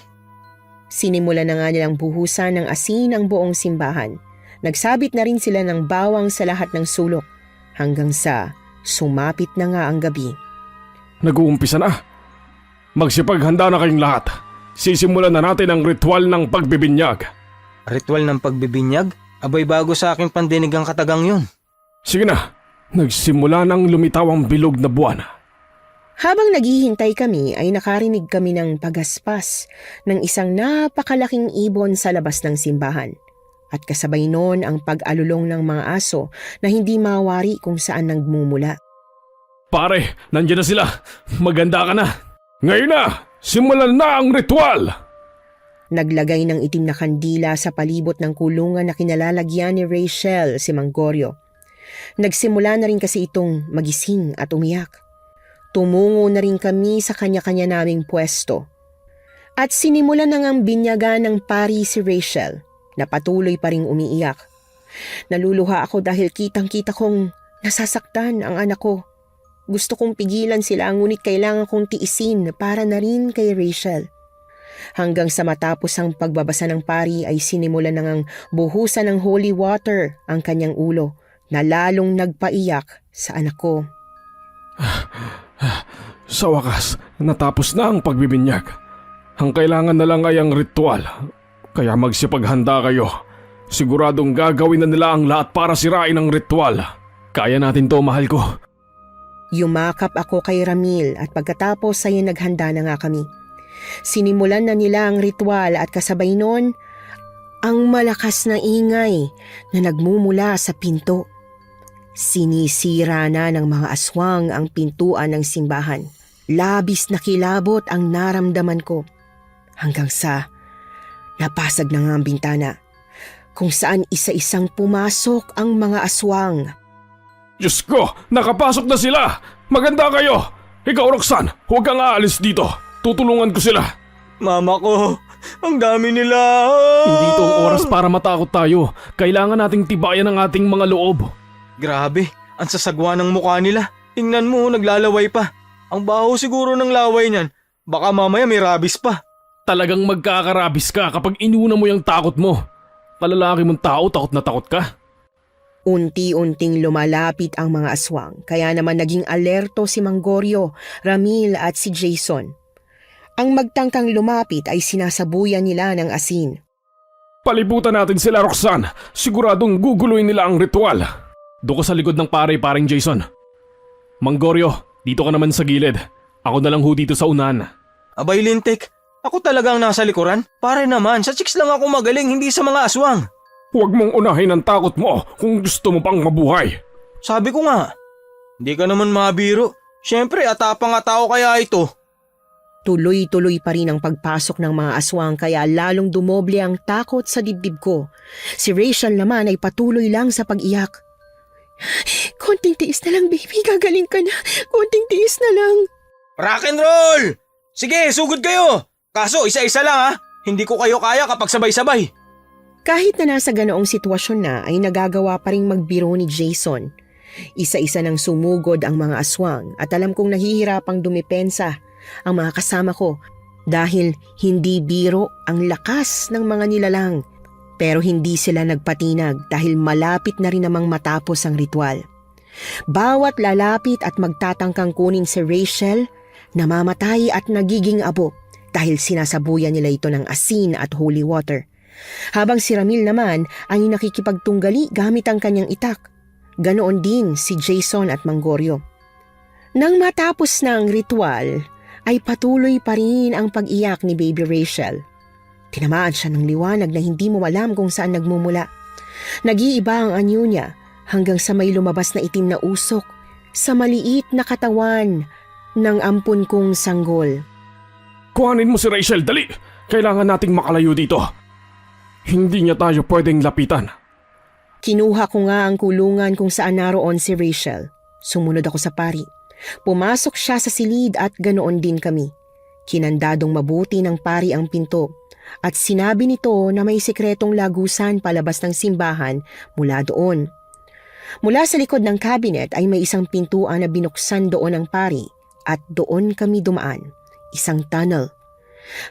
Sinimula na nga nilang buhusan ng asin ang buong simbahan. Nagsabit na rin sila ng bawang sa lahat ng sulok hanggang sa sumapit na nga ang gabi. Nag-uumpisa na. Magsipaghanda na kayong lahat. Sisimulan na natin ang ritual ng pagbibinyag. Ritual ng pagbibinyag? Abay, bago sa aking pandinig ang katagang yun. Sige na, nagsimula nang lumitaw ang bilog na buwan. Habang naghihintay kami ay nakarinig kami ng pagaspas ng isang napakalaking ibon sa labas ng simbahan. At kasabay noon ang pag-alulong ng mga aso na hindi mawari kung saan nagmumula. Pare, nandiyan na sila. Maganda ka na. Ngayon na, simulan na ang ritual! Naglagay ng itim na kandila sa palibot ng kulungan na kinalalagyan ni Rachel si Mang Goryo. Nagsimula na rin kasi itong magising at umiyak. Tumungo na rin kami sa kanya-kanya naming pwesto. At sinimulan na ngang binyagan ng pari si Rachel na patuloy pa ring umiiyak. Naluluha ako dahil kitang-kita kong nasasaktan ang anak ko. Gusto kong pigilan sila ngunit kailangan kong tiisin para na rin kay Rachel. Hanggang sa matapos ang pagbabasa ng pari ay sinimulan na ngang buhusan ng holy water ang kanyang ulo na lalong nagpaiyak sa anak ko. Sa wakas, natapos na ang pagbibinyag. Ang kailangan na lang ay ang ritual. Kaya magsipaghanda kayo. Siguradong gagawin na nila ang lahat para sirain ang ritual. Kaya natin to, mahal ko. Yumakap ako kay Ramil at pagkatapos ay naghanda na nga kami. Sinimulan na nila ang ritual at kasabay noon, ang malakas na ingay na nagmumula sa pinto. Sinisira na ng mga aswang ang pintuan ng simbahan. Labis na kilabot ang naramdaman ko. Hanggang sa napasag na nga ang bintana kung saan isa-isang pumasok ang mga aswang. Diyos ko, nakapasok na sila! Maganda kayo! Ikaw, Roxanne, huwag kang aalis dito. Tutulungan ko sila. Mama ko, ang dami nila. Hindi ito ang oras para matakot tayo. Kailangan nating tibayan ang ating mga loob. Grabe, ang sasagwa ng mukha nila. Tingnan mo, naglalaway pa. Ang baho siguro ng laway niyan. Baka mamaya may rabies pa. Talagang magkakarabis ka kapag inuna mo yung takot mo. Kalalaki mong tao, takot na takot ka. Unti-unting lumalapit ang mga aswang, kaya naman naging alerto si Manggorio, Ramil at si Jason. Ang magtangkang lumapit ay sinasabuyan nila ng asin. Palibutan natin sila, Roxanne. Siguradong guguluhin nila ang ritual. Doon ka sa likod ng paring Jason. Manggorio, dito ka naman sa gilid. Ako na lang ho dito sa unahan. Abay Lintik, ako talagang nasa likuran? Pare naman, sa chicks lang ako magaling, hindi sa mga aswang. Huwag mong unahin ang takot mo kung gusto mo pang mabuhay. Sabi ko nga, hindi ka naman mabiro. Siyempre, atapang tao kaya ito. Tuloy-tuloy pa rin ang pagpasok ng mga aswang kaya lalong dumoble ang takot sa dibdib ko. Si Rachel naman ay patuloy lang sa pag-iyak. Konting tiis na lang, baby. Gagaling ka na. Konting tiis na lang. Rock and roll! Sige, sugod kayo! Kaso isa-isa lang ha, hindi ko kayo kaya kapag sabay-sabay. Kahit na nasa ganoong sitwasyon na ay nagagawa pa ring magbiro ni Jason. Isa-isa nang sumugod ang mga aswang at alam kong nahihirapang dumepensa ang mga kasama ko dahil hindi biro ang lakas ng mga nilalang. Pero hindi sila nagpatinag dahil malapit na rin namang matapos ang ritual. Bawat lalapit at magtatangkang kunin si Rachel, namamatay at nagiging abo dahil sinasabuyan nila ito ng asin at holy water. Habang si Ramil naman ay nakikipagtunggali gamit ang kanyang itak. Ganoon din si Jason at Manggorio. Nang matapos na ang ritual, ay patuloy pa rin ang pag-iyak ni Baby Rachel. Tinamaan siya ng liwanag na hindi mo alam kung saan nagmumula. Nag-iiba ang anyo niya hanggang sa may lumabas na itim na usok sa maliit na katawan ng ampun kong sanggol. Kuhanin mo si Rachel, dali! Kailangan nating makalayo dito. Hindi niya tayo pwedeng lapitan. Kinuha ko nga ang kulungan kung saan naroon si Rachel. Sumunod ako sa pari. Pumasok siya sa silid at ganoon din kami. Kinandadong mabuti ng pari ang pinto at sinabi nito na may sikretong lagusan palabas ng simbahan mula doon. Mula sa likod ng cabinet ay may isang pintuan na binuksan doon ng pari at doon kami dumaan. Isang tunnel.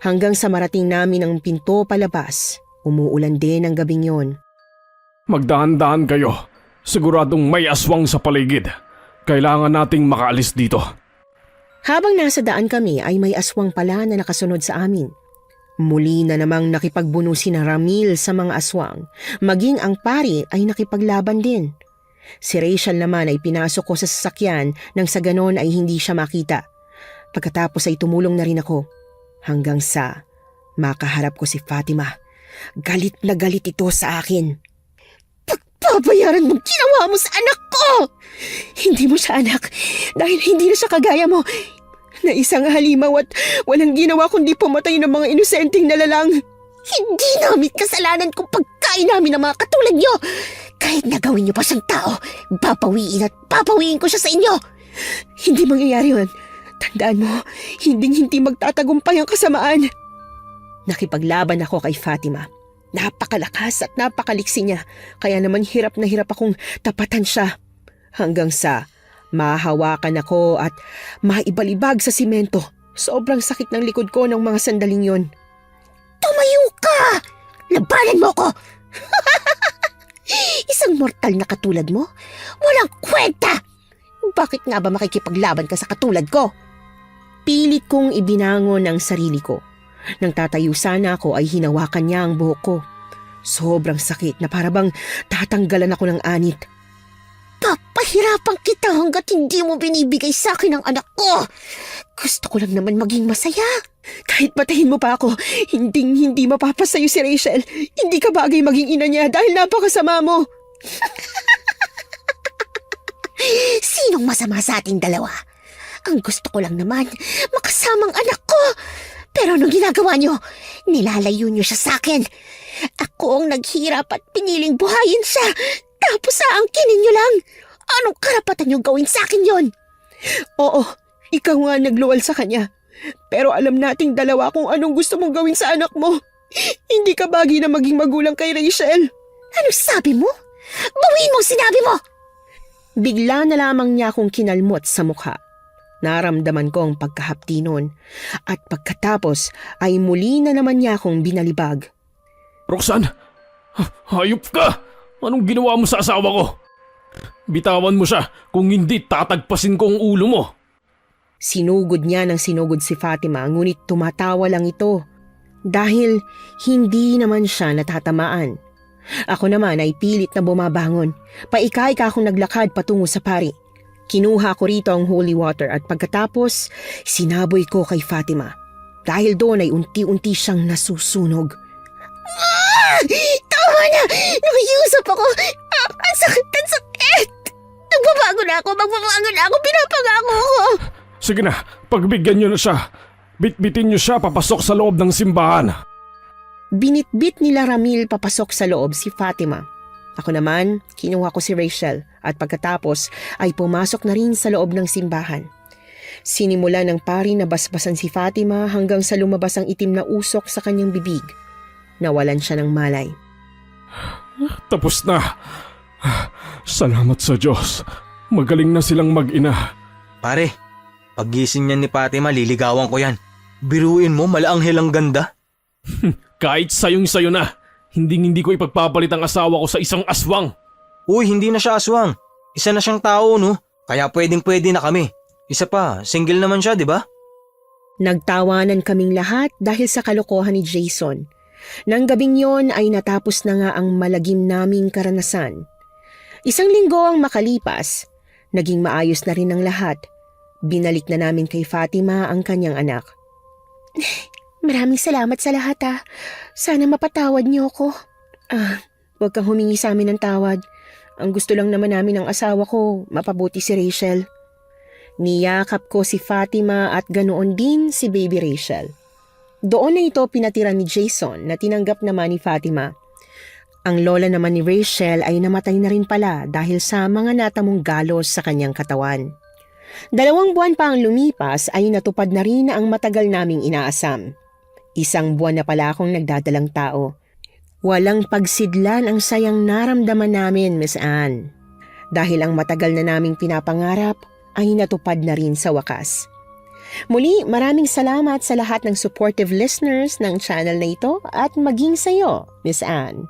Hanggang sa marating namin ang pinto palabas. Umuulan din ang gabing yon. Magdahan-dahan kayo. Siguradong may aswang sa paligid. Kailangan nating makaalis dito. Habang nasa daan kami ay may aswang pala na nakasunod sa amin. Muli na namang nakipagbuno si Ramil sa mga aswang. Maging ang pari ay nakipaglaban din. Si Rachel naman ay pinasok ko sa sasakyan nang sa ganon ay hindi siya makita. Pagkatapos ay tumulong na rin ako. Hanggang sa makaharap ko si Fatima. Galit na galit ito sa akin. Pagpapayaran mong ginawa mo sa anak ko! Hindi mo siya anak dahil hindi na siya kagaya mo na isang halimaw at walang ginawa kundi pumatay ng mga inosenteng nalalang. Hindi namin kasalanan kung pagkain namin ng mga katulad niyo. Kahit nagawin niyo pa siyang tao, papawiin ko siya sa inyo. Hindi mangyayari yun. Tandaan mo, hindi magtatagumpay ang kasamaan. Nakipaglaban ako kay Fatima. Napakalakas at napakaliksi niya, kaya naman hirap na hirap akong tapatan siya. Hanggang sa mahahawakan ako at maibalibag sa simento. Sobrang sakit ng likod ko ng mga sandaling yon. Tumayo ka! Labanan mo ko! Isang mortal na katulad mo? Walang kwenta! Bakit nga ba makikipaglaban ka sa katulad ko? Pilit kong ibinangon ang sarili ko. Nang tatayo sana ako ay hinawakan niya ang buhok ko. Sobrang sakit na parabang tatanggalan ako ng anit. Papahirapan kita hanggat hindi mo binibigay sa akin ang anak ko. Gusto ko lang naman maging masaya. Kahit patayin mo pa ako, hindi mapapasayo si Rachel. Hindi ka bagay maging ina niya dahil napakasama mo. Sinong masama sa ating dalawa? Ang gusto ko lang naman, makasamang anak ko. Pero anong ginagawa niyo? Nilalayo niyo siya sa akin. Ako ang naghirap at piniling buhayin siya. Tapos aangkinin niyo lang. Anong karapatan niyo gawin sa akin yon? Oo, Ikaw nga nagluwal sa kanya. Pero alam nating dalawa kung anong gusto mong gawin sa anak mo. Hindi ka bagay na maging magulang kay Rachel. Ano sabi mo? Bawiin mo ang sinabi mo! Bigla na lamang niya akong kinalmot sa mukha. Naramdaman ko ang pagkahapti noon. At pagkatapos ay muli na naman niya akong binalibag. Roxanne, hayop ka! Anong ginawa mo sa asawa ko? Bitawan mo siya, kung hindi tatagpasin ko ang ulo mo. Sinugod niya ng sinugod si Fatima, ngunit tumatawa lang ito. Dahil hindi naman siya natatamaan. Ako naman ay pilit na bumabangon. Paika-ika akong naglakad patungo sa pari. Kinuha ko rito ang holy water at pagkatapos sinaboy ko kay Fatima. Dahil doon ay unti-unti siyang nasusunog. Tama na! Nakiusap ako! Ang sakit! Ang sakit! Magbabago na ako! Pinapangako ko! Sige na, pagbigyan niyo na siya. Bitbitin niyo siya papasok sa loob ng simbahan. Binitbit nila Ramil papasok sa loob si Fatima. Ako naman, kinuha ko si Rachel at pagkatapos ay pumasok na rin sa loob ng simbahan. Sinimula ng pari na basbasan si Fatima hanggang sa lumabas ang itim na usok sa kanyang bibig. Nawalan siya ng malay. Tapos na. Salamat sa Diyos. Magaling na silang mag-ina. Pare, paggising niyan ni Fatima, liligawan ko yan. Biruin mo, malaanghel ang ganda. Kahit sayong-sayo na, hindi ko ipagpapalit ang asawa ko sa isang aswang. Uy, hindi na siya aswang. Isa na siyang tao, no? Kaya pwedeng-pwede na kami. Isa pa, single naman siya, di ba? Nagtawanan kaming lahat dahil sa kalokohan ni Jason. Nang gabing yon ay natapos na nga ang malagim naming karanasan. Isang linggo ang makalipas, naging maayos na rin ang lahat. Binalik na namin kay Fatima ang kanyang anak. Maraming salamat sa lahat Sana mapatawad niyo ako. Huwag kang humingi sa amin ng tawad. Ang gusto lang naman namin ng asawa ko, mapabuti si Rachel. Niyakap ko si Fatima at ganoon din si baby Rachel. Doon na ito pinatira ni Jason na tinanggap naman ni Fatima. Ang lola naman ni Rachel ay namatay na rin pala dahil sa mga natamong galos sa kanyang katawan. 2 buwan pa ang lumipas ay natupad na rin ang matagal naming inaasam. 1 buwan na pala akong nagdadalang tao. Walang pagsidlan ang sayang naramdaman namin, Miss Anne. Dahil ang matagal na naming pinapangarap ay natupad na rin sa wakas. Muli, maraming salamat sa lahat ng supportive listeners ng channel na ito at maging sayo, Miss Anne.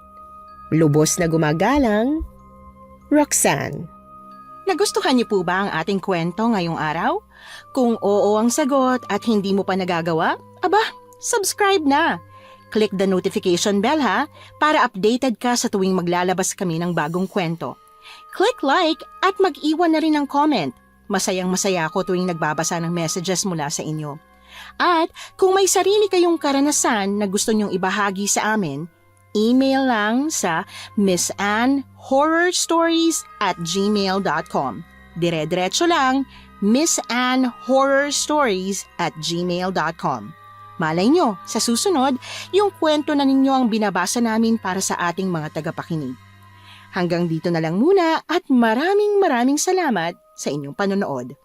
Lubos na gumagalang, Roxanne. Nagustuhan niyo po ba ang ating kwento ngayong araw? Kung oo ang sagot at hindi mo pa nagagawa, subscribe na. Click the notification bell para updated ka sa tuwing maglalabas kami ng bagong kwento. Click like at mag-iwan na rin ng comment. Masayang-masaya ako tuwing nagbabasa ng messages mula sa inyo. At kung may sarili kayong karanasan na gusto nyong ibahagi sa amin, email lang sa missanhorrorstories@gmail.com. Dire-diretso lang, missanhorrorstories@gmail.com. Malay nyo, sa susunod, yung kwento na ninyo ang binabasa namin para sa ating mga tagapakinig. Hanggang dito na lang muna at maraming salamat sa inyong panonood.